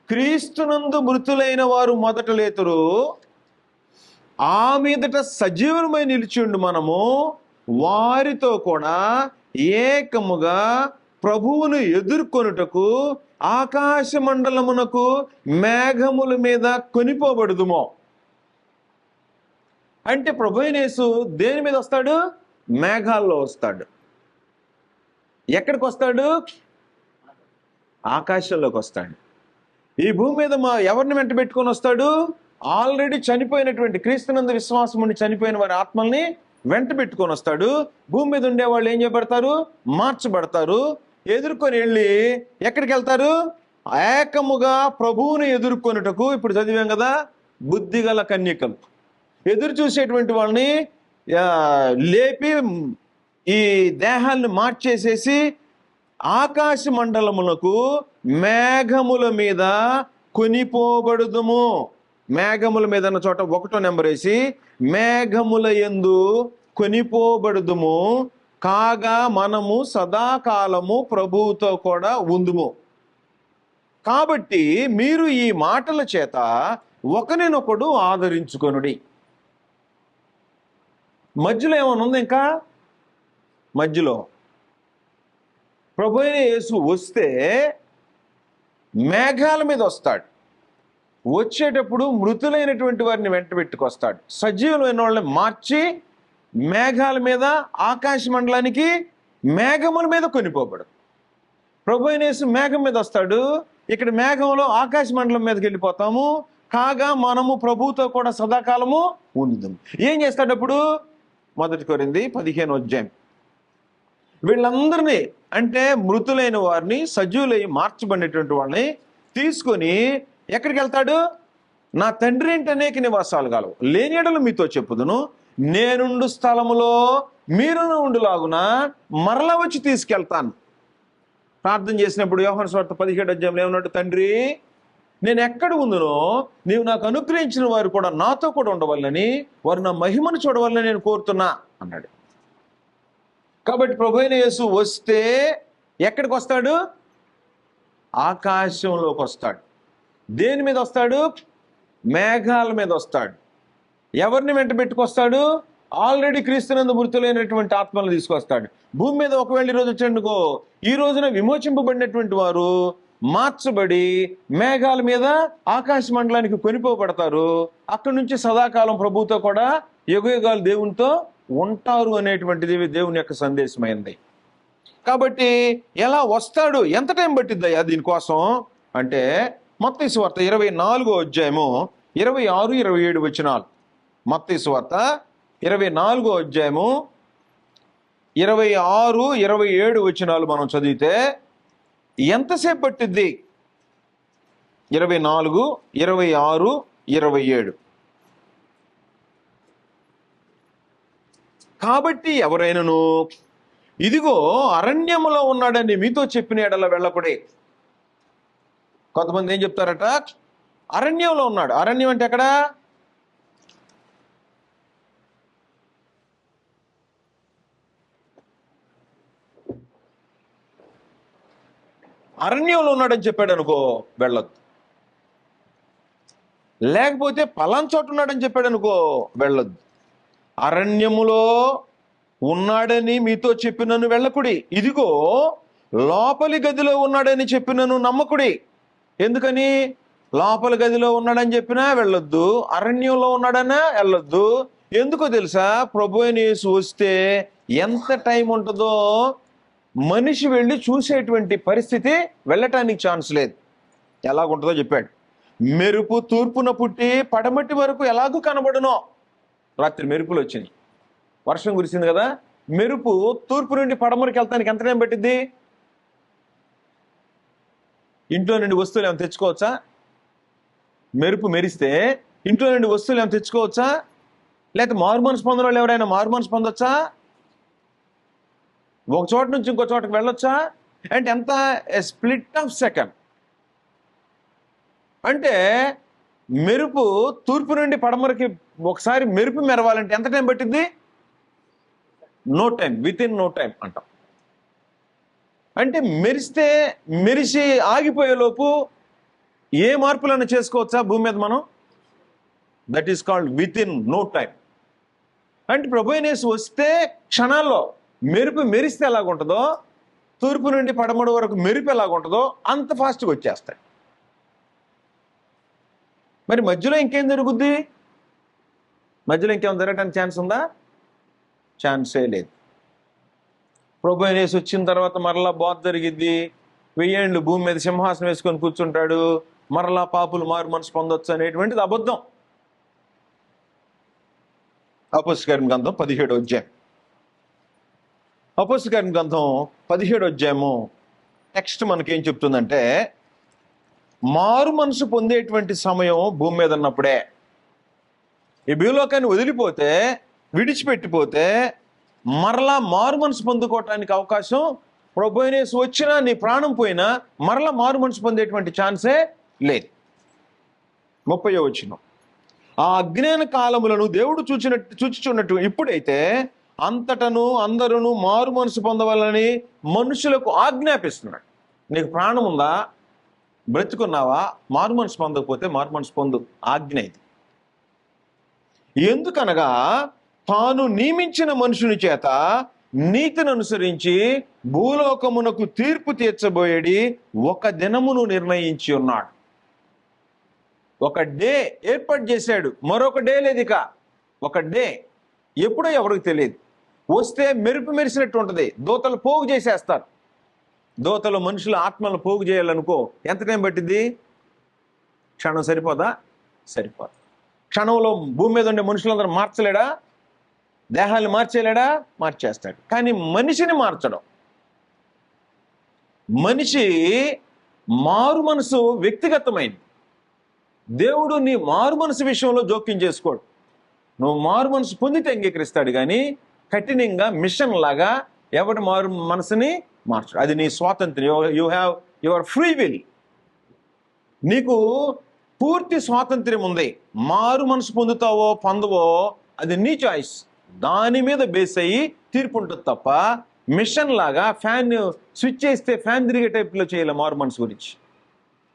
క్రీస్తునందు మృతులైన వారు మొదట లేతురు, ఆ మీదట సజీవమై నిలిచిండు మనము వారితో కూడా ఏకముగా ప్రభువును ఎదుర్కొనుటకు ఆకాశ మండలమునకు మేఘముల మీద కొనిపోబడుదుమో. అంటే ప్రభు అయిన యేసు దేని మీద వస్తాడు? మేఘాల్లో వస్తాడు. ఎక్కడికి వస్తాడు? ఆకాశంలోకి వస్తాడు. ఈ భూమి మీద ఎవరిని వెంట పెట్టుకొని వస్తాడు? ఆల్రెడీ చనిపోయినటువంటి, క్రీస్తునందు విశ్వాసం ఉండి చనిపోయిన వారి ఆత్మల్ని వెంట పెట్టుకొని వస్తాడు. భూమి మీద ఉండే వాళ్ళు ఏం చేయబడతారు? మార్చబడతారు. ఎదుర్కొని వెళ్ళి ఎక్కడికి వెళ్తారు? ఏకముగా ప్రభువుని ఎదుర్కొనుటకు. ఇప్పుడు చదివాం కదా, బుద్ధిగల కన్యకలు ఎదురు చూసేటువంటి వాళ్ళని లేపి ఈ దేహాన్ని మార్చేసేసి ఆకాశ మండలములకు మేఘముల మీద కొనిపోబడుదుము. మేఘముల మీద అన్న చోట 1వ నెంబర్ వేసి, మేఘముల యందు కొనిపోబడుదుము, కాగా మనము సదాకాలము ప్రభువుతో కూడా ఉందుము. కాబట్టి మీరు ఈ మాటల చేత ఒకరినొకడు ఆదరించుకొనుడి. మధ్యలో ఏమైనా ఉంది? ఇంకా మధ్యలో ప్రభువైన యేసు వస్తే మేఘాల మీద వస్తాడు. వచ్చేటప్పుడు మృతులైనటువంటి వారిని వెంట పెట్టుకొస్తాడు. సజీవులైన వాళ్ళని మార్చి మేఘాల మీద, ఆకాశ మండలానికి మేఘముల మీద కొనిపోబడు. ప్రభువైన యేసు మేఘం మీద వస్తాడు. ఇక్కడ మేఘంలో ఆకాశ మండలం మీదకి వెళ్ళిపోతాము. కాగా మనము ప్రభువుతో కూడా సదాకాలము ఉందుదాం. ఏం చేస్తాడు అప్పుడు? 1 కొరింథీ 15వ అధ్యాయం. వీళ్ళందరినీ, అంటే మృతులైన వారిని సజీవులై మార్చబడినటువంటి వాళ్ళని తీసుకొని ఎక్కడికి వెళ్తాడు? నా తండ్రి ఇంటి అనేక నివాసాలు గలవు, లేని యెడల మీతో చెప్పుదును, నేనుండు స్థలములో మీరును ఉండులాగున మరలా వచ్చి తీసుకెళ్తాను. ప్రార్థన చేసినప్పుడు యోహాను సువార్త 17వ అధ్యాయంలో ఏమన్నాడు? తండ్రి, నేను ఎక్కడ ఉందునో నీవు నాకు అనుగ్రహించిన వారు కూడా నాతో కూడా ఉండవాలని, వారు నా మహిమను చూడవాలని నేను కోరుతున్నా అన్నాడు. కాబట్టి ప్రభువైన యేసు వస్తే ఎక్కడికి వస్తాడు? ఆకాశంలోకి వస్తాడు. దేని మీద వస్తాడు? మేఘాల మీద వస్తాడు. ఎవరిని వెంట పెట్టుకొస్తాడు? ఆల్రెడీ క్రీస్తునందు మృతులైనటువంటి ఆత్మలను తీసుకొస్తాడు. భూమి మీద ఒకవేళ ఈరోజు వచ్చేందుకో, ఈ రోజున విమోచింపబడినటువంటి వారు మార్చబడి మేఘాల మీద ఆకాశ మండలానికి కొనిపోబడతారు. అక్కడి నుంచి సదాకాలం ప్రభువుతో కూడా యుగయుగాలు దేవునితో ఉంటారు అనేటువంటిది దేవుని యొక్క సందేశమైంది. కాబట్టి ఎలా వస్తాడు? ఎంత టైం పట్టిద్దయ్యా దీనికోసం అంటే, మత్తయి సువార్త 24వ అధ్యాయము 26, 27 వచనాలు. మత్తయి సువార్త 24వ అధ్యాయము 26, 27 వచనాలు మనం చదివితే ఎంతసేపు పట్టిద్ది? 24, 26, 27. కాబట్టి ఎవరైనను ఇదిగో అరణ్యములో ఉన్నాడని మీతో చెప్పిన ఎడల వెళ్ళకుడే. కొంతమంది ఏం చెప్తారట? అరణ్యంలో ఉన్నాడు. అరణ్యం అంటే ఎక్కడ? అరణ్యంలో ఉన్నాడని చెప్పాడు అనుకో, వెళ్ళొద్దు. లేకపోతే పలానా చోట ఉన్నాడని చెప్పాడు అనుకో, వెళ్ళొద్దు. అరణ్యములో ఉన్నాడని మీతో చెప్పినను వెళ్ళకుడి, ఇదిగో లోపలి గదిలో ఉన్నాడని చెప్పినను నమ్మకుడి. ఎందుకని? లోపలి గదిలో ఉన్నాడని చెప్పినా వెళ్ళొద్దు, అరణ్యంలో ఉన్నాడన్నా వెళ్ళొద్దు. ఎందుకో తెలుసా? ప్రభువైన యేసు వస్తే ఎంత టైం ఉంటుందో మనిషి వెళ్ళి చూసేటువంటి పరిస్థితి వెళ్ళటానికి ఛాన్స్ లేదు. ఎలాగుంటుందో చెప్పాడు. మెరుపు తూర్పున పుట్టి పడమటి వరకు ఎలాగూ కనబడునో. రాత్రి మెరుపులు వచ్చినాయి, వర్షం కురిసింది కదా. మెరుపు తూర్పు నుండి పడమరికి వెళ్తానికి ఎంత టైం పట్టిద్ది? ఇంట్లో నుండి వస్తువులు ఏమైనా తెచ్చుకోవచ్చా? మెరుపు మెరిస్తే ఇంట్లో నుండి వస్తువులు ఏమైనా తెచ్చుకోవచ్చా? లేకపోతే మారుమనసు పొందిన వాళ్ళు ఎవరైనా మారుమనసు పొందొచ్చా? ఒక చోట నుంచి ఇంకో చోటకి వెళ్ళొచ్చా? అంటే ఎంత? ఏ స్ప్లిట్ ఆఫ్ సెకండ్. అంటే మెరుపు తూర్పు నుండి పడమరకి ఒకసారి మెరుపు మెరవాలంటే ఎంత టైం పట్టింది? No time, within no time అంటాం. అంటే మెరిసి ఆగిపోయేలోపు ఏ మార్పులను చేసుకోవచ్చా భూమి మీద మనం? That is called within no time. అంటే ప్రభువైన యేసు వస్తే క్షణాల్లో మెరుపు మెరిస్తే ఎలాగుంటుందో, తూర్పు నుండి పడమడు వరకు మెరుపు ఎలాగుంటుందో అంత ఫాస్ట్గా వచ్చేస్తాయి. మరి మధ్యలో ఇంకేం జరుగుద్ది? మధ్యలో ఇంకేం జరగడానికి ఛాన్స్ ఉందా? ఛాన్సే లేదు. ప్రభువైన యేసు వచ్చిన తర్వాత మరలా బోధ జరిగిద్ది. 1000 ఏళ్ళు భూమి మీద సింహాసనం వేసుకొని కూర్చుంటాడు. మరలా పాపులు మారు మనసు పొందొచ్చు అనేటువంటిది అబద్ధం. అపోస్తలుల గ్రంథం 17వ అధ్యాయం. అపోస్తలుల గ్రంథం 17వ అధ్యాయము టెక్స్ట్ మనకేం చెప్తుందంటే, మారు మనసు పొందేటువంటి సమయం భూమి మీద ఉన్నప్పుడే. ఈ భూలోకాన్ని వదిలిపోతే, విడిచిపెట్టిపోతే మరలా మారు మనసు పొందుకోవటానికి అవకాశం, ప్రభు అయిన యేసు వచ్చినా నీ ప్రాణం పోయినా మరలా మారు మనసు పొందేటువంటి ఛాన్సే లేదు. 30వ వచనం, ఆ అజ్ఞాన కాలములను దేవుడు చూచుచున్నట్టు ఇప్పుడైతే అంతటను అందరూ మారు మనసు పొందవాలని మనుషులకు ఆజ్ఞాపిస్తున్నాడు. నీకు ప్రాణం ఉందా, బ్రతుకున్నావా, మారు మనసు పొందకపోతే మారు మనసు పొందు, ఆజ్ఞ ఇది. ఎందుకనగా తాను నియమించిన మనుషుని చేత నీతిని అనుసరించి భూలోకమునకు తీర్పు తీర్చబోయేడి ఒక దినమును నిర్ణయించి ఉన్నాడు. ఒక డే ఏర్పాటు చేశాడు, మరొక డే లేదు. ఇక ఒక డే ఎప్పుడో ఎవరికి తెలియదు. వస్తే మెరుపు మెరిసినట్టు ఉంటుంది, దూతలు పోగు చేసేస్తారు. దూతలు మనుషుల ఆత్మలను పోగు చేయాలనుకో ఎంత టైం పట్టింది? క్షణం సరిపోదా? సరిపోదు. క్షణంలో భూమి మీద ఉండే మనుషులందరూ మార్చలేడా? దేహాన్ని మార్చేయలేడా? మార్చేస్తాడు. కానీ మనిషిని మార్చడం, మనిషి మారు మనసు వ్యక్తిగతమైంది. దేవుడు నీ మారు మనసు విషయంలో జోక్యం చేసుకోడు. నువ్వు మారు మనసు పొందితే అంగీకరిస్తాడు, కానీ కఠినంగా మిషన్ లాగా ఎవరి మారు మనసుని మార్చడు. అది నీ స్వాతంత్ర్యం. You have your free will. నీకు పూర్తి స్వాతంత్ర్యం ఉంది. మారు మనసు పొందుతావో పొందవో అది నీ చాయిస్. దాని మీద బేస్ అయ్యి తీర్పు ఉంటుంది తప్ప మిషన్ లాగా ఫ్యాన్ స్విచ్ చేస్తే ఫ్యాన్ తిరిగే టైప్లో చేయాలి. మారు మనసు గురించి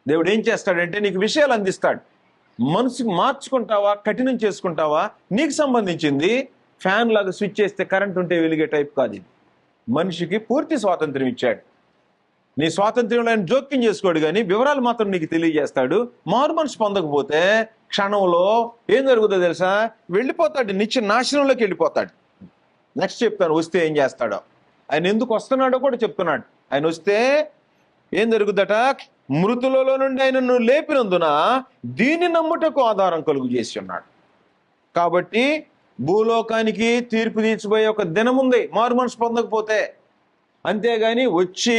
దేవుడు ఏం చేస్తాడంటే నీకు విషయాలు అందిస్తాడు. మనసుకు మార్చుకుంటావా, కఠినం చేసుకుంటావా, నీకు సంబంధించింది. ఫ్యాన్ లాగా స్విచ్ చేస్తే కరెంట్ ఉంటే వెలిగే టైప్ కాదు ఇది. మనిషికి పూర్తి స్వాతంత్రం ఇచ్చాడు. నీ స్వాతంత్ర్యంలో ఆయన జోక్యం చేసుకోడు, కానీ వివరాలు మాత్రం నీకు తెలియజేస్తాడు. మారు మనసు పొందకపోతే క్షణంలో ఏం జరుగుతుందో తెలుసా? వెళ్ళిపోతాడు, నిత్య నాశనంలోకి వెళ్ళిపోతాడు. నెక్స్ట్ చెప్తాను వస్తే ఏం చేస్తాడో. ఆయన ఎందుకు వస్తున్నాడో కూడా చెప్తున్నాడు. ఆయన వస్తే ఏం జరుగుద్దట? మృతులలో నుండి ఆయనను లేపినందున దీన్ని నమ్ముటకు ఆధారం కలుగు చేసి ఉన్నాడు. కాబట్టి భూలోకానికి తీర్పు తీర్చిపోయే ఒక దినం ఉంది మారు మనసు పొందకపోతే. అంతేగాని వచ్చి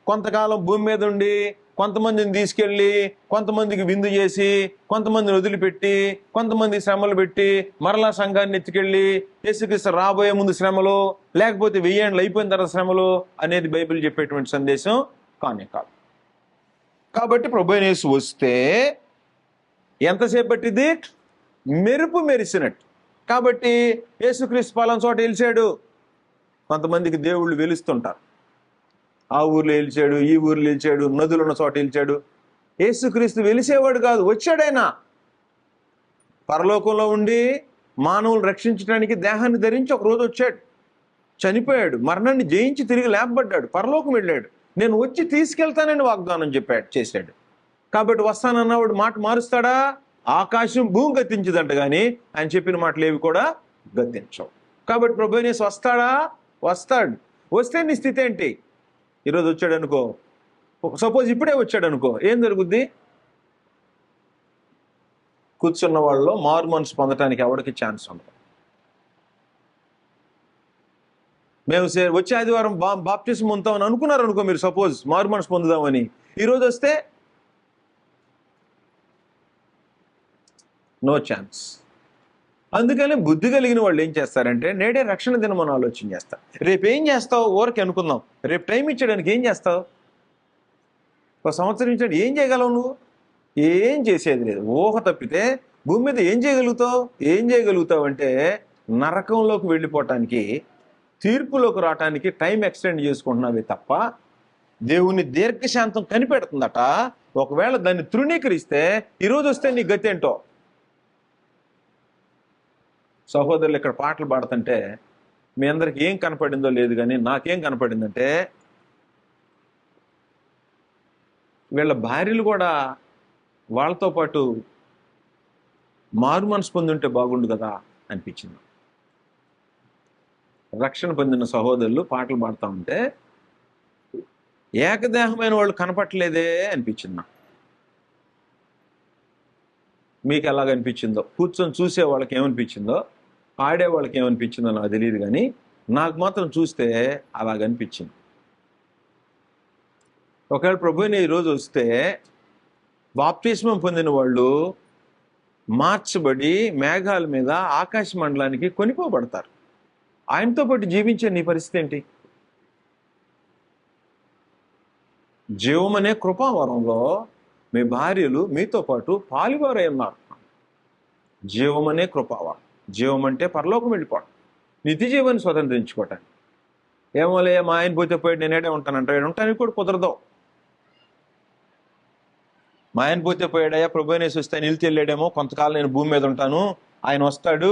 కొంతకాలం భూమి మీద ఉండి కొంతమందిని తీసుకెళ్ళి కొంతమందికి విందు చేసి కొంతమందిని వదిలిపెట్టి కొంతమంది శ్రమలు పెట్టి మరలా సంఘాన్ని ఎత్తుకెళ్ళి యేసుక్రీస్తు రాబోయే ముందు శ్రమలు, లేకపోతే 1000 ఏళ్ళు అయిపోయిన తర్వాత శ్రమలు అనేది బైబిల్ చెప్పేటువంటి సందేశం కానే కాదు. కాబట్టి ప్రభువైన యేసు వస్తే ఎంతసేపు పట్టింది? మెరుపు మెరిసినట్టు. కాబట్టి యేసుక్రీస్తు పలానా చోట వెలిచాడు. కొంతమందికి దేవుళ్ళు వెలుస్తుంటారు. ఆ ఊర్లో వెలిచాడు, ఈ ఊర్లో వెలిచాడు, నదులు ఉన్న చోట వెలిచాడు. యేసుక్రీస్తు వెలిసేవాడు కాదు, వచ్చాడైనా. పరలోకంలో ఉండి మానవులు రక్షించడానికి దేహాన్ని ధరించి ఒక రోజు వచ్చాడు, చనిపోయాడు, మరణాన్ని జయించి తిరిగి లేపబడ్డాడు, పరలోకం వెళ్ళాడు. నేను వచ్చి తీసుకెళ్తానని వాగ్దానం చేశాడు. కాబట్టి వస్తానన్నవాడు మాట మారుస్తాడా? ఆకాశం భూమి గతించదంట, కానీ ఆయన చెప్పిన మాటలు ఏవి కూడా గతించవు. కాబట్టి ప్రభువైన యేసు వస్తాడా? వస్తాడు. వస్తే నీ స్థితి ఏంటి? ఈరోజు వచ్చాడు అనుకో, సపోజ్ ఇప్పుడే వచ్చాడు అనుకో, ఏం జరుగుద్ది? కూర్చున్న వాళ్ళలో మారు మనసు పొందటానికి ఎవరికి ఛాన్స్ ఉండదు. మేము వచ్చే ఆదివారం బాప్టిజం పొందుతామని అనుకున్నారు అనుకో మీరు, సపోజ్ మారు మనసు పొందుదామని. ఈరోజు వస్తే నో ఛాన్స్. అందుకని బుద్ధి కలిగిన వాళ్ళు ఏం చేస్తారంటే నేడే రక్షణ దినమని ఆలోచన చేస్తారు. రేపు ఏం చేస్తావు ఊరికి అనుకుందాం. రేపు టైం ఇచ్చడానికి ఏం చేస్తావు? ఒక సంవత్సరం ఇచ్చాడు, ఏం చేయగలవు నువ్వు? ఏం చేసేది లేదు. ఊహ తప్పితే భూమి మీద ఏం చేయగలుగుతావు? ఏం చేయగలుగుతావు అంటే నరకంలోకి వెళ్ళిపోవటానికి, తీర్పులోకి రావటానికి టైం ఎక్స్టెండ్ చేసుకుంటున్నావే తప్ప దేవుని దీర్ఘశాంతం కనిపెడుతుందట. ఒకవేళ దాన్ని తృణీకరిస్తే ఈరోజు వస్తే నీ గతి ఏంటో. సహోదరులు ఇక్కడ పాటలు పాడుతుంటే మీ అందరికి ఏం కనపడిందో లేదు, కానీ నాకేం కనపడిందంటే వీళ్ళ భార్యలు కూడా వాళ్ళతో పాటు మారు మనసు పొంది ఉంటే బాగుండు కదా అనిపించింది. రక్షణ పొందిన సహోదరులు పాటలు పాడుతూ ఉంటే ఏకదేహమైన వాళ్ళు కనపట్లేదే అనిపించింది. మీకు ఎలాగనిపించిందో, కూర్చొని చూసే వాళ్ళకి ఏమనిపించిందో, ఆడే వాళ్ళకి ఏమనిపించిందో నాకు తెలియదు, కానీ నాకు మాత్రం చూస్తే అలాగనిపించింది. ఒకవేళ ప్రభువుని ఈరోజు వస్తే బాప్తిస్మం పొందిన వాళ్ళు మార్చబడి మేఘాల మీద ఆకాశ మండలానికి కొనిపోబడతారు. ఆయనతో పాటు జీవించే నీ పరిస్థితి ఏంటి? జీవమనే కృపావరంలో మీ భార్యలు మీతో పాటు పాలువారై ఉన్నారు. జీవమనే కృపావరం. జీవం అంటే పరలోకం వెళ్ళిపోవడం, నిత్య జీవాన్ని స్వతంత్రించుకోవటానికి. ఏమోలే మా ఆయన పోతే పోయి నేనేడే ఉంటానంట, ఉండటానికి కూడా కుదరదు. మా ఆయన పోతే పోయాడయ్యా, ప్రభువుని యేసు వస్తే నిలిచి వెళ్ళాడేమో, కొంతకాలం నేను భూమి మీద ఉంటాను, ఆయన వస్తాడు,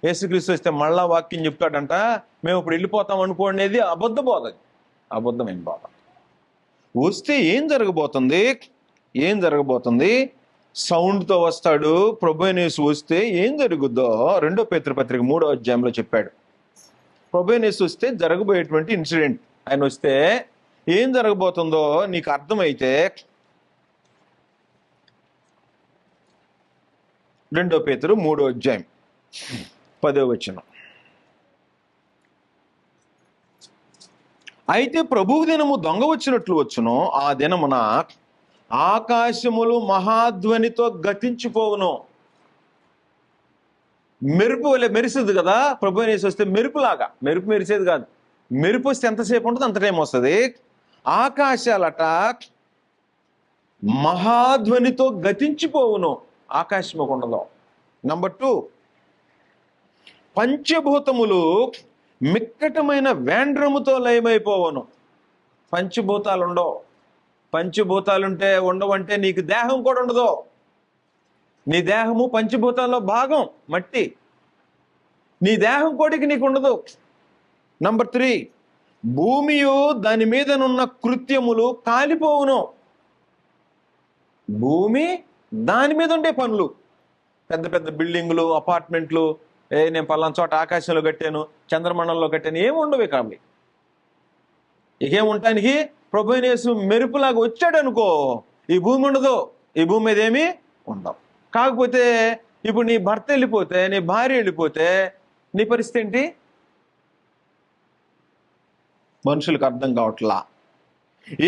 యేసుక్రీస్తు వస్తే మళ్ళా వాక్యం చెప్తాడంట, మేము ఇప్పుడు వెళ్ళిపోతాం అనుకోనేది అబద్ధ బోధ. అబద్ధమైన బోధ. వస్తే ఏం జరగబోతుంది? ఏం జరగబోతుంది? సౌండ్తో వస్తాడు. ప్రభువుని యేసు వస్తే ఏం జరుగుద్దో 2 పేతురు పత్రిక 3వ అధ్యాయంలో చెప్పాడు. ప్రభువుని యేసు వస్తే జరగబోయేటువంటి ఇన్సిడెంట్, ఆయన వస్తే ఏం జరగబోతుందో నీకు అర్థమైతే 2 పేతురు 3వ అధ్యాయం 10వ వచనం. అయితే ప్రభువు దినము దొంగ వచ్చినట్లు వచ్చును, ఆ దినమున ఆకాశములు మహాధ్వనితో గతించిపోవును. మెరుపు వలె మెరిసేది కదా ప్రభువుని యేసు వస్తే, మెరుపులాగా. మెరుపు మెరిసేది కాదు, మెరుపు వస్తే ఎంతసేపు ఉంటుంది అంత టైం వస్తుంది. ఆకాశాలట మహాధ్వనితో గతించిపోవును, ఆకాశం ఒక ఉండదు. నంబర్ 2, పంచభూతములు మిక్కటమైన వేండ్రముతో లయమైపోవను. పంచభూతాలు ఉండవు. పంచభూతాలుంటే ఉండవంటే నీకు దేహం కూడా ఉండదు. నీ దేహము పంచభూతాల్లో భాగం, మట్టి. నీ దేహం కోటికి నీకు ఉండదు. నంబర్ 3, భూమియు దాని మీదనున్న కృత్యములు కాలిపోవును. భూమి, దాని మీద ఉండే పనులు, పెద్ద పెద్ద బిల్డింగులు, అపార్ట్మెంట్లు, నేను పలానా చోట ఆకాశంలో కట్టాను, చంద్రమండలంలో కట్టాను, ఏమి ఉండవు కాబట్టి. ఇకేముంటానికి ప్రభువుని యేసు మెరుపులాగా వచ్చాడు అనుకో, ఈ భూమి ఉండదు, ఈ భూమి మీద ఏమీ ఉండవు. కాకపోతే ఇప్పుడు నీ భర్త వెళ్ళిపోతే, నీ భార్య వెళ్ళిపోతే నీ పరిస్థితి ఏంటి? మనుషులకు అర్థం కావట్లా.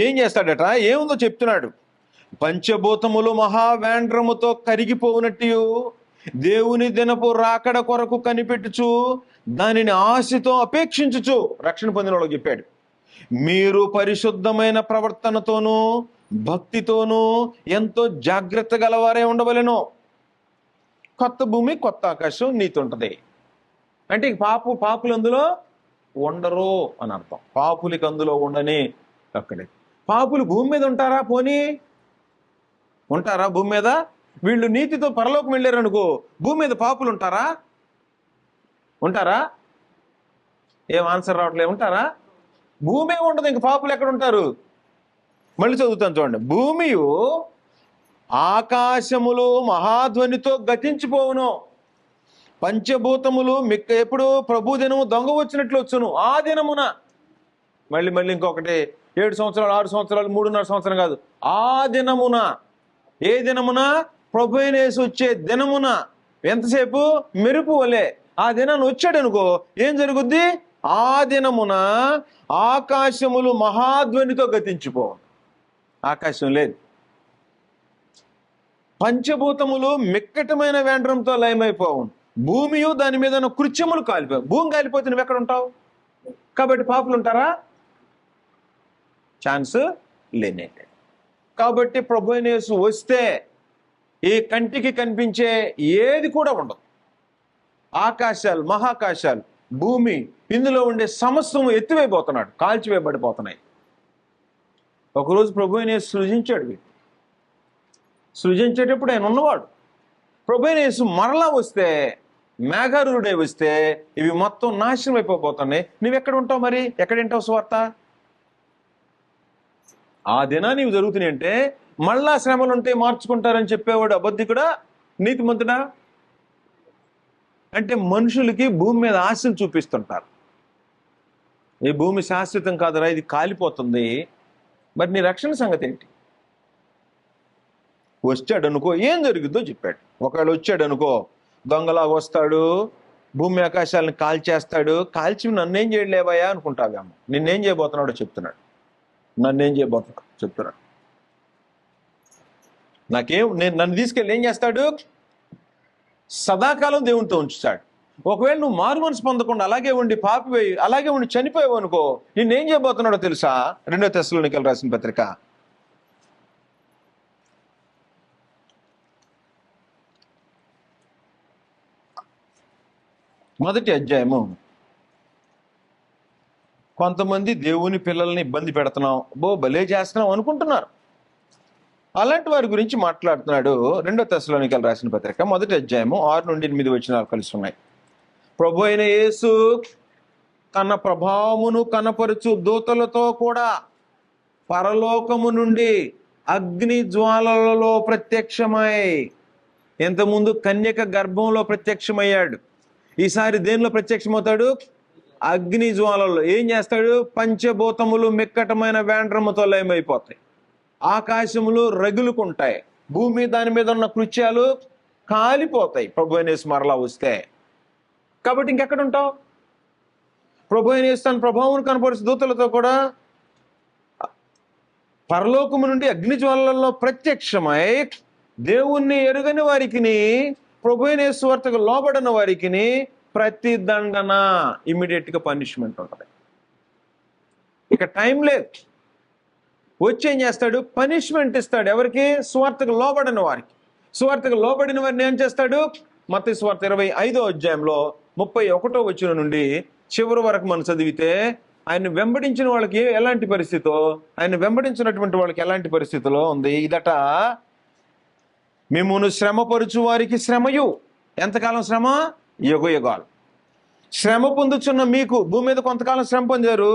ఏం చేస్తాడట? ఏముందో చెప్తున్నాడు. పంచభూతములు మహావేండ్రముతో కరిగిపోవునట్టు దేవుని దినపు రాకడ కొరకు కనిపెట్టుచు దానిని ఆశతో అపేక్షించుచు, రక్షణ పొందిన వాళ్ళకి చెప్పాడు, మీరు పరిశుద్ధమైన ప్రవర్తనతోనూ భక్తితోనూ ఎంతో జాగ్రత్త గలవారే ఉండవలెను. కొత్త భూమి, కొత్త ఆకాశం నీతి ఉంటుంది అంటే పాపులు అందులో ఉండరు అని అర్థం. పాపులకి అందులో ఉండని అక్కడే. పాపులు భూమి మీద ఉంటారా? పోనీ ఉంటారా భూమి మీద? వీళ్ళు నీతితో పరలోకం వెళ్ళారు అనుకో, భూమి మీద పాపులు ఉంటారా? ఉంటారా? ఏం ఆన్సర్ రావట్లేదు. ఉంటారా? భూమి ఉండదు, ఇంక పాపులు ఎక్కడ ఉంటారు? మళ్ళీ చదువుతాను చూడండి. భూమియు ఆకాశములు మహాధ్వనితో గతించిపోవును, పంచభూతములు ఎప్పుడు ప్రభు దినము దొంగ వచ్చినట్లు వచ్చును, ఆ దినమున. మళ్ళీ ఇంకొకటి 7 సంవత్సరాలు 6 సంవత్సరాలు 3.5 సంవత్సరం కాదు, ఆ దినమున. ఏ దినమున? ప్రభువైన యేసు వచ్చే దినమున. ఎంతసేపు? మెరుపు వలె. ఆ దినాన్ని వచ్చాడు అనుకో, ఏం జరుగుద్ది? ఆ దినమున ఆకాశములు మహాధ్వనితో గతించిపోవు. ఆకాశం లేదు. పంచభూతములు మిక్కటమైన వేండ్రంతో లయమైపోవు, భూమియు దాని మీద కృత్యములు కాలిపోవు. భూమి కాలిపోతే నువ్వు ఎక్కడ ఉంటావు? కాబట్టి పాపులు ఉంటారా? ఛాన్స్ లేనే. కాబట్టి ప్రభువైన యేసు వస్తే ఈ కంటికి కనిపించే ఏది కూడా ఉండదు. ఆకాశాలు, మహాకాశాలు, భూమి, ఇందులో ఉండే సమస్తము ఎత్తివేయబోతున్నాడు, కాల్చివేయబడిపోతున్నాయి. ఒకరోజు ప్రభువైన యేసు సృజించాడు. సృజించేటప్పుడు ఆయన ఉన్నవాడు. ప్రభువైన యేసు మరలా వస్తే, మేఘారుడై వస్తే ఇవి మొత్తం నాశనం అయిపోతున్నాయి. నువ్వెక్కడ ఉంటావు? మరి ఎక్కడ వింటావు సువార్త? ఆ దినాన్ని ఇవి జరుగుతున్నాయి అంటే మళ్ళా శ్రమలు ఉంటే మార్చుకుంటారని చెప్పేవాడు అబద్ధికుడా, నీతిమంతుడా? అంటే మనుషులకి భూమి మీద ఆశలు చూపిస్తుంటారు. ఈ భూమి శాశ్వతం కాదురా, ఇది కాలిపోతుంది. మరి నీ రక్షణ సంగతి ఏంటి? వచ్చాడు అనుకో, ఏం జరుగుద్దో చెప్పాడు. ఒకవేళ వచ్చాడు అనుకో, దొంగలాగా వస్తాడు, భూమి ఆకాశాలను కాల్చేస్తాడు. కాల్చి నన్నేం చేయలేవయ్యా అనుకుంటావేమో. నిన్నేం చేయబోతున్నాడో చెప్తున్నాడు. నన్నేం చేయబోతున్నాడు చెప్తున్నాడు. నన్ను తీసుకెళ్ళి ఏం చేస్తాడు? సదాకాలం దేవునితో ఉంచుతాడు. ఒకవేళ నువ్వు మారు మనసు పొందకుండా అలాగే ఉండి పాపిపోయి అలాగే ఉండి చనిపోయావు అనుకో, నిన్నేం చేయబోతున్నాడో తెలుసా? 2 తెస్సలోనికీయులకు రాసిన పత్రిక 1వ అధ్యాయము. కొంతమంది దేవుని పిల్లల్ని ఇబ్బంది పెడుతున్నాం, భలే చేస్తున్నాం అనుకుంటున్నారు. అలాంటి వారి గురించి మాట్లాడుతున్నాడు. 2 తెస్సలోనికీయులకు రాసిన పత్రిక 1వ అధ్యాయము 6 నుండి 8 వచనాలు కలిసి ఉన్నాయి. ప్రభు అయిన యేసు తన ప్రభావమును కనపరుచు దూతలతో కూడా పరలోకము నుండి అగ్ని జ్వాలలలో ప్రత్యక్షమై, ఇంతకుముందు కన్యక గర్భంలో ప్రత్యక్షమయ్యాడు, ఈసారి దేనిలో ప్రత్యక్షమవుతాడు? అగ్ని జ్వాలల్లో. ఏం చేస్తాడు? పంచభూతములు మిక్కటమైన వేండ్రముతో లయమైపోతాయి, ఆకాశములు రగులుకుంటాయి, భూమి దాని మీద ఉన్న కృత్యాలు కాలిపోతాయి ప్రభు అయిన యేసు మరలా వస్తే. కాబట్టి ఇంకెక్కడ ఉంటావు? ప్రభు అయిన యేసు తన ప్రభావం కనపరుచు దూతలతో కూడా పరలోకము నుండి అగ్ని జ్వాలల్లో ప్రత్యక్షమై దేవుణ్ణి ఎరుగని వారికిని, ప్రభు అయిన యేసు వార్తకు లోబడిన వారికిని ప్రతి దండన, ఇమ్మీడియట్ గా పనిష్మెంట్ ఉంటుంది. ఇక టైం లేదు. వచ్చి ఏం చేస్తాడు? పనిష్మెంట్ ఇస్తాడు. ఎవరికి? సువార్తకు లోబడిన వారికి. సువార్తకు లోబడిన వారిని ఏం చేస్తాడు? మత్తయి సువార్త 25వ అధ్యాయంలో 31వ వచనం నుండి చివరి వరకు మనం చదివితే, ఆయన వెంబడించిన వాళ్ళకి ఎలాంటి పరిస్థితో, ఆయన వెంబడించినటువంటి వాళ్ళకి ఎలాంటి పరిస్థితిలో ఉంది. ఇదట, మిమ్మును శ్రమపరుచు వారికి శ్రమయు. ఎంతకాలం శ్రమ? యుగయుగాలు. శ్రమ పొందుచున్న మీకు, భూమి మీద కొంతకాలం శ్రమ పొందారు,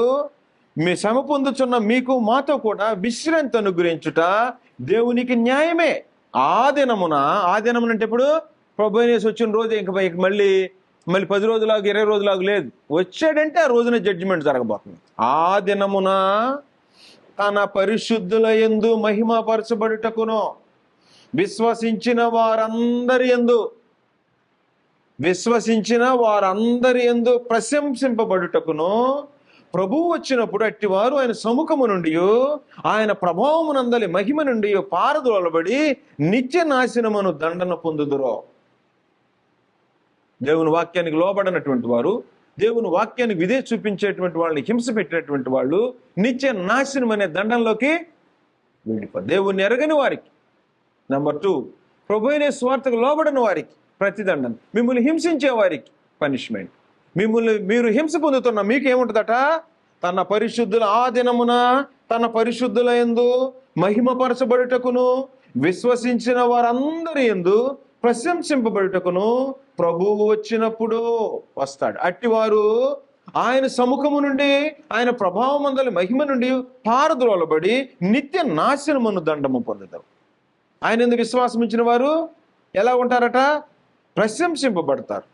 మీ శ్రమ పొందుచున్న మీకు మాతో కూడా విశ్రాంతి అనుగ్రహించుట దేవునికి న్యాయమే. ఆ దినమున అంటే ఇప్పుడు ప్రభు అయిన యేసు వచ్చిన రోజు ఇంక మళ్ళీ 10 రోజులాగా 20 రోజులాగా లేదు. వచ్చాడంటే ఆ రోజున జడ్జిమెంట్ జరగబోతుంది. ఆ దినమున తన పరిశుద్ధుల యందు మహిమపరచబడుటకును విశ్వసించిన వారందరి యందు ప్రశంసింపబడుటకును ప్రభువు వచ్చినప్పుడు అట్టివారు ఆయన సముఖము నుండి, ఆయన ప్రభావమునందలి మహిమ నుండి పారదోలబడి నిత్య నాశనమును దండన పొందుదురో. దేవుని వాక్యానికి లోబడినటువంటి వారు, దేవుని వాక్యానికి విధేయ చూపించేటువంటి వాళ్ళని హింస పెట్టినటువంటి వాళ్ళు నిత్య నాశనం అనే దండంలోకి వెళ్ళిపోతారు. దేవుని ఎరగని వారికి. నెంబర్ 2, ప్రభు అయిన స్వార్థకు లోబడిన వారికి ప్రతిదండన, మిమ్మల్ని హింసించే వారికి పనిష్మెంట్. మీరు హింస పొందుతున్న మీకు ఏముంటుందట? తన పరిశుద్ధుల ఆ దినమున తన పరిశుద్ధుల యందు మహిమపరచబడుటకును విశ్వసించిన వారందరి యందు ప్రశంసింపబడుటకును ప్రభువు వచ్చినప్పుడు వస్తాడు. అట్టివారు ఆయన సముఖము నుండి, ఆయన ప్రభావం అందలి మహిమ నుండి పారద్రోలబడి నిత్య నాశనమును దండము పొందుతారు. ఆయన ఎందుకు విశ్వాసం ఇచ్చిన వారు ఎలా ఉంటారట? ప్రశంసింపబడతారు,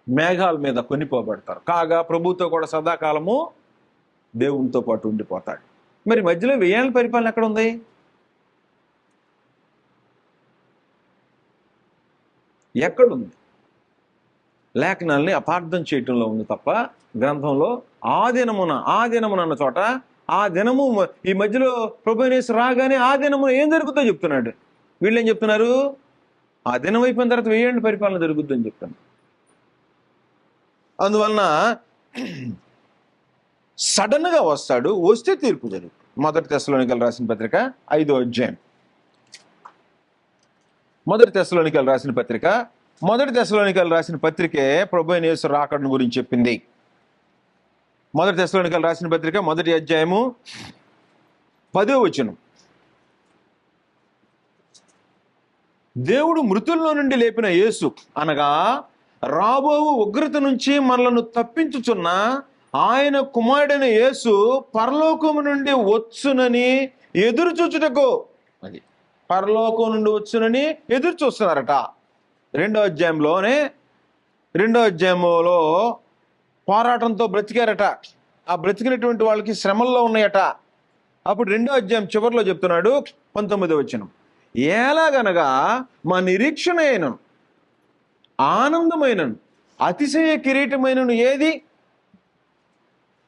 మేఘాల మీద కొనిపోబడతారు. కాగా ప్రభుతో కూడా సదాకాలము దేవునితో పాటు ఉండిపోతాడు. మరి మధ్యలో 1000 ఏళ్ళ పరిపాలన ఎక్కడ ఉంది? ఎక్కడుంది? లేఖనాల్ని అపార్థం చేయటంలో ఉంది తప్ప గ్రంథంలో ఆ దినమున అన్న చోట ఆ దినము, ఈ మధ్యలో ప్రభువు యేసు రాగానే ఆ దినమున ఏం జరుగుతుందో చెప్తున్నాడు. వీళ్ళు ఏం చెప్తున్నారు? ఆ దినం అయిపోయిన తర్వాత 1000 ఏళ్ళ పరిపాలన జరుగుద్దని చెప్తాను. అందువలన సడన్ గా వస్తాడు, వస్తే తీర్పు జరుగుతుంది. 1 తెస్సలోనికీయులకు రాసిన పత్రిక 5వ అధ్యాయం. 1 తెస్సలోనికీయులకు రాసిన పత్రిక 1 తెస్సలోనికీయులకు రాసిన పత్రికే ప్రభు అయిన యేసు రాకడను గురించి చెప్పింది. 1 తెస్సలోనికీయులకు రాసిన పత్రిక 1వ అధ్యాయము 10వ వచనం. దేవుడు మృతుల్లో నుండి లేపిన యేసు అనగా రాబో ఉగ్రత నుంచి మనలను తప్పించుచున్న ఆయన కుమారుడైన యేసు పరలోకము నుండి వచ్చునని ఎదురు చూచుటకు, అది పరలోకం నుండి వచ్చునని ఎదురు చూస్తున్నారట. 2వ అధ్యాయంలో పోరాటంతో బ్రతికారట. ఆ బ్రతికినటువంటి వాళ్ళకి శ్రమల్లో ఉన్నాయట. అప్పుడు 2వ అధ్యాయం చివరిలో చెప్తున్నాడు 19వ వచనం, ఎలాగనగా మా నిరీక్షణ అయినను ఆనందమైనను అతిశయ కిరీటమైనను ఏది?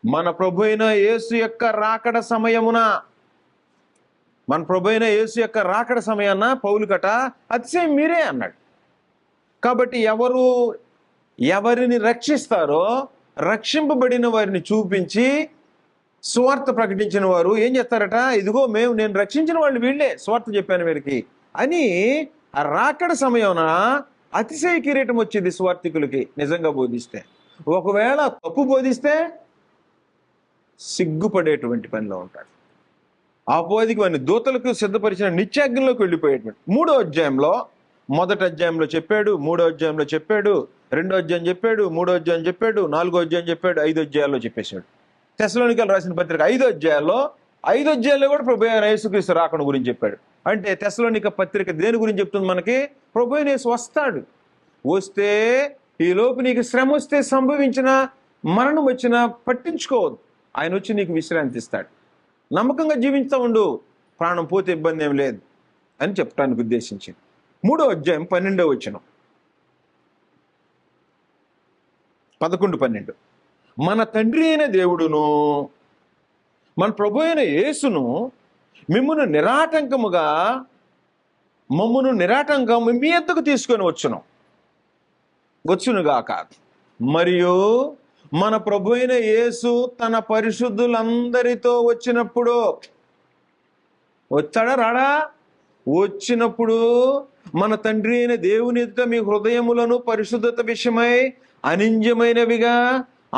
మన ప్రభు అయిన యేసు యొక్క రాకడ సమయమున. మన ప్రభు అయిన యేసు యొక్క రాకడ సమయాన పౌలు కట అతిశయం మీరే అన్నాడు. కాబట్టి ఎవరు ఎవరిని రక్షిస్తారో రక్షింపబడిన వారిని చూపించి సువార్త ప్రకటించిన వారు ఏం చేస్తారట, ఇదిగో నేను రక్షించిన వాళ్ళు వీళ్ళే, సువార్త చెప్పాను వీరికి అని ఆ రాకడ సమయంన అతిశయ కిరీటం వచ్చేది సువార్థికులకి నిజంగా బోధిస్తే. ఒకవేళ తప్పు బోధిస్తే సిగ్గుపడేటువంటి పనిలో ఉంటాడు. అపోదికి వారిని దూతలకు సిద్ధపరిచిన నిత్యాగ్నిలోకి వెళ్ళిపోయేటువంటి. 3వ అధ్యాయంలో, మొదటి అధ్యాయంలో చెప్పాడు, 3వ అధ్యాయంలో చెప్పాడు, 2వ అధ్యాయం చెప్పాడు, 3వ అధ్యాయం చెప్పాడు, 4వ అధ్యాయం చెప్పాడు, 5 అధ్యాయాల్లో చెప్పేశాడు. తెస్సలోనికీయులకు రాసిన పత్రిక 5 అధ్యాయాల్లో కూడా ప్రభు అయిన యేసుక్రీస్తు రాకడ గురించి చెప్పాడు. అంటే తెస్సలోనిక పత్రిక దేని గురించి చెప్తుంది మనకి? ప్రభు అయిన యేసు వస్తాడు, వస్తే ఈ లోపు నీకు శ్రమ వస్తే సంభవించిన మరణం వచ్చినా పట్టించుకోవద్దు, ఆయన వచ్చి నీకు విశ్రాంతి ఇస్తాడు, నమ్మకంగా జీవిస్తూ ఉండు, ప్రాణం పోతే ఇబ్బంది ఏం లేదు అని చెప్పడానికి ఉద్దేశించింది. 3వ అధ్యాయం 12వ వచనం, 11-12. మన తండ్రి అయిన దేవుడును మన ప్రభు అయిన యేసును మమ్మను నిరాటంకము మీ ఎద్దకు తీసుకొని వచ్చునుగాక. మరియు మన ప్రభు అయిన యేసు తన పరిశుద్ధులందరితో వచ్చినప్పుడు, వచ్చాడా రాడా? వచ్చినప్పుడు మన తండ్రి అయిన దేవుని ఎదుట మీ హృదయములను పరిశుద్ధత విషయమై అనింద్యమైనవిగా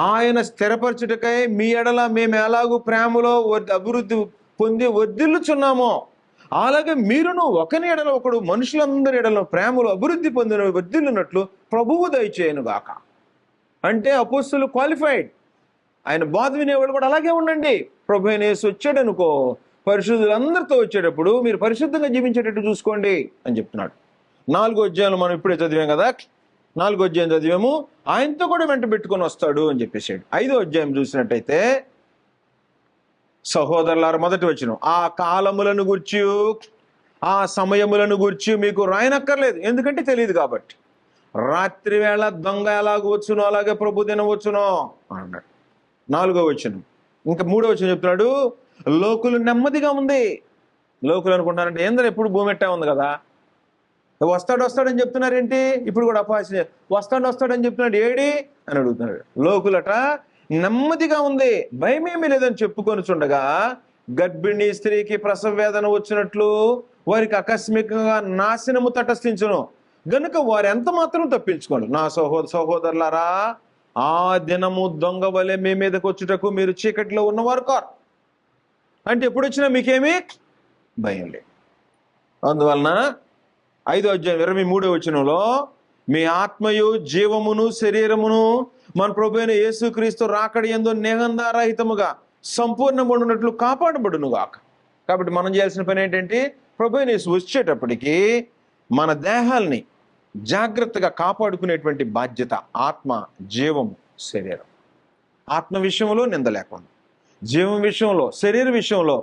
ఆయన స్థిరపరచుటకై మీ ఎడల మేము ఎలాగూ ప్రేమలో అభివృద్ధి పొంది వర్ధిల్లుచున్నామో అలాగే మీరును ఒకని ఎడల ఒకడు మనుషులందరి ఎడల ప్రేమలో అభివృద్ధి పొందిన వర్ధిల్లునట్లు ప్రభువు దయచేయనుగాక. అంటే అపోస్తలులు క్వాలిఫైడ్, ఆయన బాధ వినేవాడు కూడా అలాగే ఉండండి. ప్రభు అయిన యేసు వచ్చాడు అనుకో, పరిశుద్ధులందరితో వచ్చేటప్పుడు మీరు పరిశుద్ధంగా జీవించేటట్టు చూసుకోండి అని చెప్తున్నాడు. 4వ అధ్యాయంలో మనం ఇప్పుడే చదివాం కదా, 4వ అధ్యాయం చదివాము, ఆయనతో కూడా వెంట పెట్టుకొని వస్తాడు అని చెప్పేసాడు. 5వ అధ్యాయం చూసినట్టయితే, సహోదరులారా, మొదటి వచనం, ఆ కాలములను గూర్చి ఆ సమయములను గూర్చి మీకు రాయనక్కర్లేదు, ఎందుకంటే తెలియదు కాబట్టి. రాత్రి వేళ దొంగ ఎలాగ వచ్చునో అలాగే ప్రభు దినం వచ్చునో అన్నాడు. 4వ వచనం. ఇంకా 3వ వచనం చెప్తున్నాడు, లోకులు నెమ్మదిగా ఉంది. లోకులు అనుకుంటారంటే ఏందని ఎప్పుడు భూమి ఎట్టా ఉంది కదా, వస్తాడని చెప్తున్నారేంటి, ఇప్పుడు కూడా అపహాస్యం, వస్తాడని చెప్తున్నాడు ఏడి అని అడుగుతున్నాడు. లోకులట నెమ్మదిగా ఉంది, భయమేమీ లేదని చెప్పుకొని చుండగా గర్భిణీ స్త్రీకి ప్రసవ వేదన వచ్చినట్లు వారికి ఆకస్మికంగా నాశనము తటస్థించును గనుక వారు ఎంత మాత్రం తప్పించుకోండి. నా సహోదరులారా, ఆ దినము దొంగ వలె మీ మీదకి వచ్చుటకు మీరు చీకటిలో ఉన్నవారు కారు. అంటే ఎప్పుడు వచ్చినా మీకేమీ భయం లేదు. అందువలన 5వ అధ్యాయం 23వ వచనంలో, మీ ఆత్మయు జీవమును శరీరమును మన ప్రభు అయిన యేసుక్రీస్తు రాకడ యందు నిబంధనారహితముగా సంపూర్ణమున్నట్లు కాపాడబడునుగాక. కాబట్టి మనం చేయాల్సిన పని ఏంటంటే, ప్రభు అయిన యేసు వచ్చేటప్పటికి మన దేహాల్ని జాగ్రత్తగా కాపాడుకునేటువంటి బాధ్యత, ఆత్మ, జీవము, శరీరం. ఆత్మ విషయంలో నింద లేకుండా, జీవం విషయంలో, శరీర విషయంలో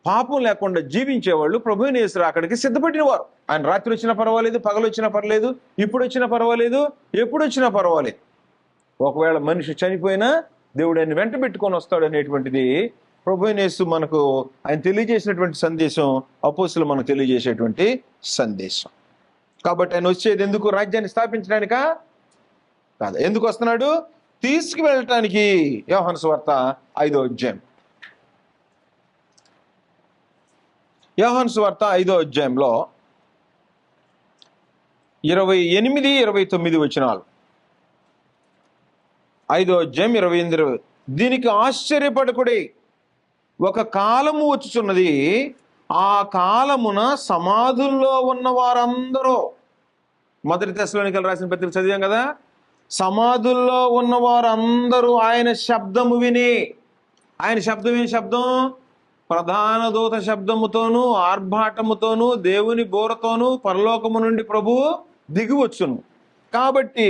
పాపం లేకుండా జీవించేవాళ్ళు ప్రభు అయిన యేసు రాకడికి సిద్ధపడిన వారు. ఆయన రాత్రి వచ్చినా పర్వాలేదు, పగలు వచ్చినా పర్వాలేదు, ఇప్పుడు వచ్చినా పర్వాలేదు, ఎప్పుడు వచ్చినా పర్వాలేదు. ఒకవేళ మనిషి చనిపోయినా దేవుడు ఆయన వెంట పెట్టుకొని వస్తాడు అనేటువంటిది ప్రభు అయిన యేసు మనకు ఆయన తెలియజేసినటువంటి సందేశం, అపోస్తలులు మనకు తెలియజేసేటువంటి సందేశం. కాబట్టి ఆయన వచ్చేది ఎందుకు? రాజ్యాన్ని స్థాపించడానికా? కాదు. ఎందుకు వస్తున్నాడు? తీసుకువెళ్ళటానికి. యోహాను సువార్త 5వ అధ్యాయం, యోహాను సువార్త 5వ అధ్యాయంలో 28, 29 వచనాలు. 5వ అధ్యాయం 28. దీనికి ఆశ్చర్యపడకుడి, ఒక కాలము వచ్చుచున్నది, ఆ కాలమున సమాధుల్లో ఉన్న వారందరూ, మొదటి తెస్సలోనికీయులకు రాసిన పత్రిక చదివాం కదా, సమాధుల్లో ఉన్న వారందరూ ఆయన శబ్దము విని, ఆయన శబ్దం ఏం శబ్దం? ప్రధాన దూత శబ్దముతోనూ ఆర్భాటముతోనూ దేవుని బోరతోనూ పరలోకము నుండి ప్రభువు దిగి వచ్చును. కాబట్టి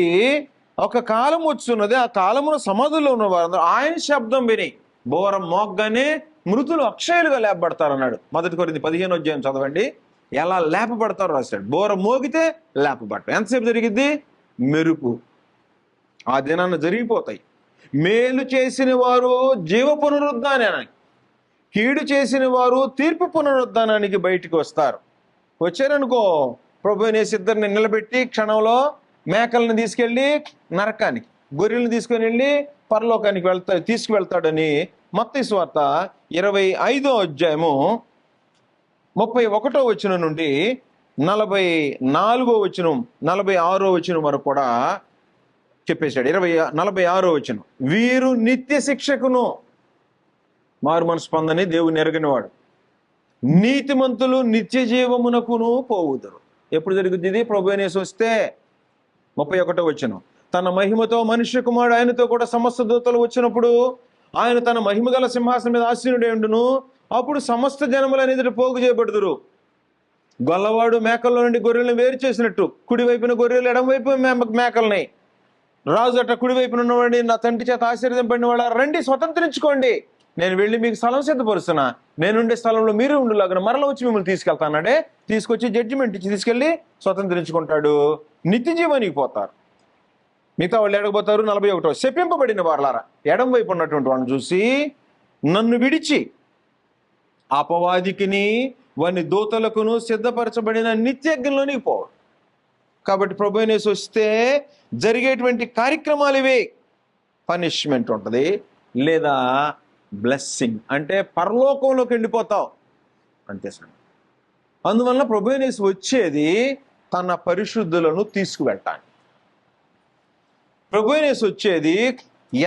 ఒక కాలం వచ్చున్నది, ఆ కాలమున సమాధుల్లో ఉన్న వారందరూ ఆయన శబ్దం విని బోర మోగ్గానే మృతులు అక్షయులుగా లేపబడతారన్నాడు. 1 కొరింథీ 15వ అధ్యాయం చదవండి, ఎలా లేపబడతారో రాశాడు. బోర మోగితే లేపబడతారు. ఎంతసేపు జరిగిద్ది? మెరుపు. ఆ దినాన్ని జరిగిపోతాయి. మేలు చేసిన వారు జీవ పునరుద్ధానానికి, కీడు చేసిన వారు తీర్పు పునరుద్ధానానికి బయటికి వస్తారు. వచ్చారనుకో, ప్రభు అయిన యేసు ఇద్దరిని నిలబెట్టి క్షణంలో మేకల్ని తీసుకెళ్ళి నరకానికి, గొర్రెల్ని తీసుకొని వెళ్ళి పరలోకానికి తీసుకువెళ్తాడని మత్తయి సువార్త 25వ అధ్యాయము 31వ వచనం నుండి 44వ వచనం 46వ వచనం వరకు కూడా చెప్పేశాడు. 46వ వచనం, వీరు నిత్య శిక్షకును, మారు మనసు పొందని దేవుని ఎరగనివాడు, నీతిమంతులు నిత్య జీవమునకును పోవుదురు. ఎప్పుడు జరుగుతుంది ఇది? ప్రభువైన యేసు వస్తే. 31వ వచనం, తన మహిమతో మనుష్య కుమారుడు ఆయనతో కూడా సమస్త దూతలు వచ్చినప్పుడు ఆయన తన మహిమ గల సింహాసనం మీద ఆసీనుడై ఉండును. అప్పుడు సమస్త జనములను ఎదుట పోగు చేయబడుదురు. గొల్లవాడు మేకల్లో నుండి గొర్రెలను వేరు చేసినట్టు కుడివైపున గొర్రెలు, ఎడమవైపు మేకల్ని. రాజు అట్ట కుడివైపున ఉన్నవాడిని, నా తండ్రి చేత ఆశీర్వదింపబడిన వాడు, రండి స్వతంత్రించుకోండి, నేను వెళ్ళి మీకు స్థలం సిద్ధపరుస్తున్నా, నేనుండే స్థలంలో మీరు ఉండేలాగా మరలా వచ్చి మిమ్మల్ని తీసుకెళ్తానంటే తీసుకొచ్చి జడ్జిమెంట్ ఇచ్చి తీసుకెళ్ళి స్వతంత్రించుకుంటాడు. నిత్య జీవానికి పోతారు. మిగతా వాళ్ళు ఎడగపోతారు. 41, శపింపబడిన వారలారా, ఎడం వైపు ఉన్నటువంటి వాళ్ళని చూసి నన్ను విడిచి అపవాదికిని వాని దూతలకును సిద్ధపరచబడిన నిత్యజ్ఞంలోనికి పోవు. కాబట్టి ప్రభువైన యేసు వస్తే జరిగేటువంటి కార్యక్రమాలు ఇవే. పనిష్మెంట్ ఉంటుంది, లేదా బ్లెస్సింగ్ అంటే పరలోకంలోకి వెళ్ళిపోతావు అంతే సార్. అందువల్ల ప్రభువైన యేసు వచ్చేది తన పరిశుద్ధులను తీసుకువెళ్ళటానికి. ప్రభువైన యేసు వచ్చేది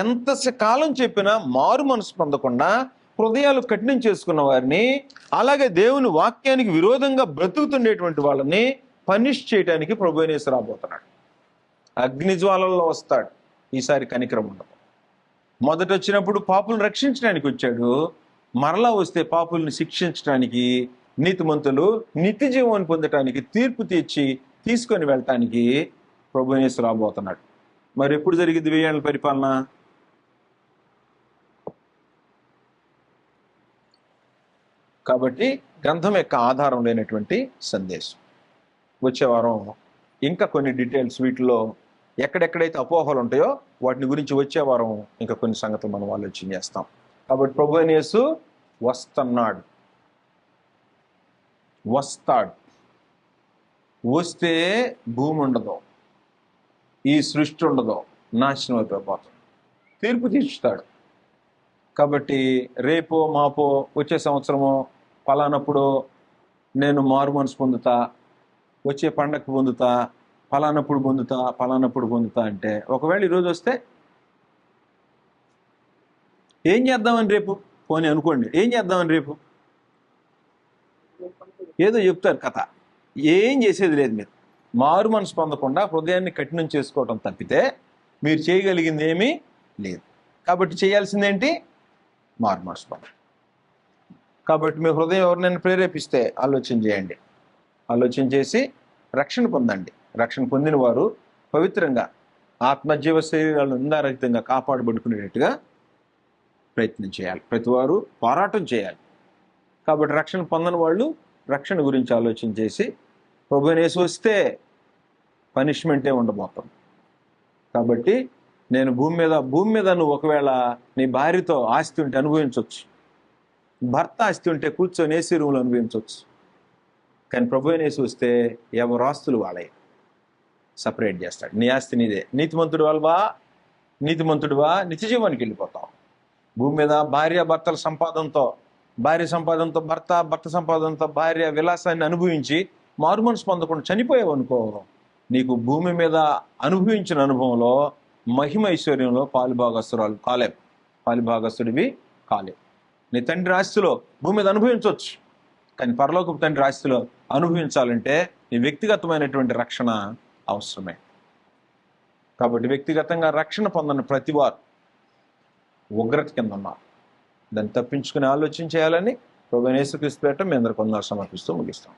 ఎంత కాలం చెప్పినా మారు మనసు పొందకుండా హృదయాలు కఠినం చేసుకున్న వారిని, అలాగే దేవుని వాక్యానికి విరోధంగా బ్రతుకుతుండేటువంటి వాళ్ళని పనిష్ చేయడానికి ప్రభువైన యేసు రాబోతున్నాడు. అగ్నిజ్వాలల్లో వస్తాడు. ఈసారి కనికరం ఉండదు. మొదట వచ్చినప్పుడు పాపులను రక్షించడానికి వచ్చాడు, మరలా వస్తే పాపుల్ని శిక్షించడానికి, నీతిమంతులు నిత్య జీవాన్ని పొందటానికి, తీర్పు తీర్చి తీసుకొని వెళ్ళటానికి ప్రభువైన యేసు రాబోతున్నాడు. మరి ఎప్పుడు జరిగింది 1000 ఏళ్ల పరిపాలన? కాబట్టి గ్రంథం యొక్క ఆధారం లేనటువంటి సందేశం. వచ్చే వారం ఇంకా కొన్ని డీటెయిల్స్, వీటిలో ఎక్కడెక్కడైతే అపోహలు ఉంటాయో వాటిని గురించి వచ్చే వారం ఇంకా కొన్ని సంగతులు మనం ఆలోచన చేస్తాం. కాబట్టి ప్రభువైన యేసు వస్తున్నాడు, వస్తాడు. వస్తే భూమి ఉండదు, ఈ సృష్టి ఉండదు, నాశనం అయిపోతుంది, తీర్పు తీర్చుతాడు. కాబట్టి రేపో మాపో వచ్చే సంవత్సరమో ఫలానప్పుడు నేను మారు మనసు పొందుతా, వచ్చే పండగకు పొందుతా, ఫలానప్పుడు పొందుతా అంటే, ఒకవేళ ఈరోజు వస్తే ఏం చేద్దామని రేపు పోనీ అనుకోండి, ఏం చేద్దామని రేపు ఏదో చెప్తారు కథ, ఏం చేసేది లేదు. మీరు మారు మనసు పొందకుండా హృదయాన్ని కఠినం చేసుకోవటం తప్పితే మీరు చేయగలిగింది ఏమీ లేదు. కాబట్టి చేయాల్సిందేంటి? మారు మనసు పొందండి. కాబట్టి మీ హృదయం ఎవరినైనా ప్రేరేపిస్తే ఆలోచన చేయండి, ఆలోచన చేసి రక్షణ పొందండి. రక్షణ పొందిన వారు పవిత్రంగా ఆత్మజీవ శరీరాలను నిందారహితంగా కాపాడబడుకునేటట్టుగా ప్రయత్నం చేయాలి. ప్రతివారు పోరాటం చేయాలి. కాబట్టి రక్షణ పొందని వాళ్ళు రక్షణ గురించి ఆలోచన చేసి, ప్రభువైన యేసు వస్తే పనిష్మెంటే ఉండబోతుంది. కాబట్టి నేను భూమి మీద నువ్వు ఒకవేళ నీ భార్యతో ఆస్తి ఉంటే అనుభవించవచ్చు, భర్త ఆస్తి ఉంటే కూర్చొని ఏసీ రూమ్లో అనుభవించవచ్చు. కానీ ప్రభువైన యేసు వస్తే ఎవరు ఆస్తులు వాళ్ళే సపరేట్ చేస్తాడు. నీ ఆస్తి నీదే. నీతిమంతుడివా నిత్య జీవానికి వెళ్ళిపోతావు. భూమి మీద భార్య సంపాదనతో భర్త సంపాదనతో భార్య విలాసాన్ని అనుభవించి మారు మనసు పొందకుండా చనిపోయావు అనుకో, నీకు భూమి మీద అనుభవించిన అనుభవంలో మహిమ ఐశ్వర్యంలో పాలిభాగస్తుడివి కాలేవు. నీ తండ్రి ఆస్తిలో భూమి మీద అనుభవించవచ్చు, కానీ పరలోకపు తండ్రి ఆస్తిలో అనుభవించాలంటే నీ వ్యక్తిగతమైనటువంటి రక్షణ అవసరమే. కాబట్టి వ్యక్తిగతంగా రక్షణ పొందని ప్రతివారు ఉగ్రత కింద ఉన్నారు. దాన్ని తప్పించుకుని ఆలోచన చేయాలని ప్రభువైన యేసుక్రీస్తు పేరిట మీ అందరికీ వందనాలు సమర్పిస్తూ ముగిస్తాం.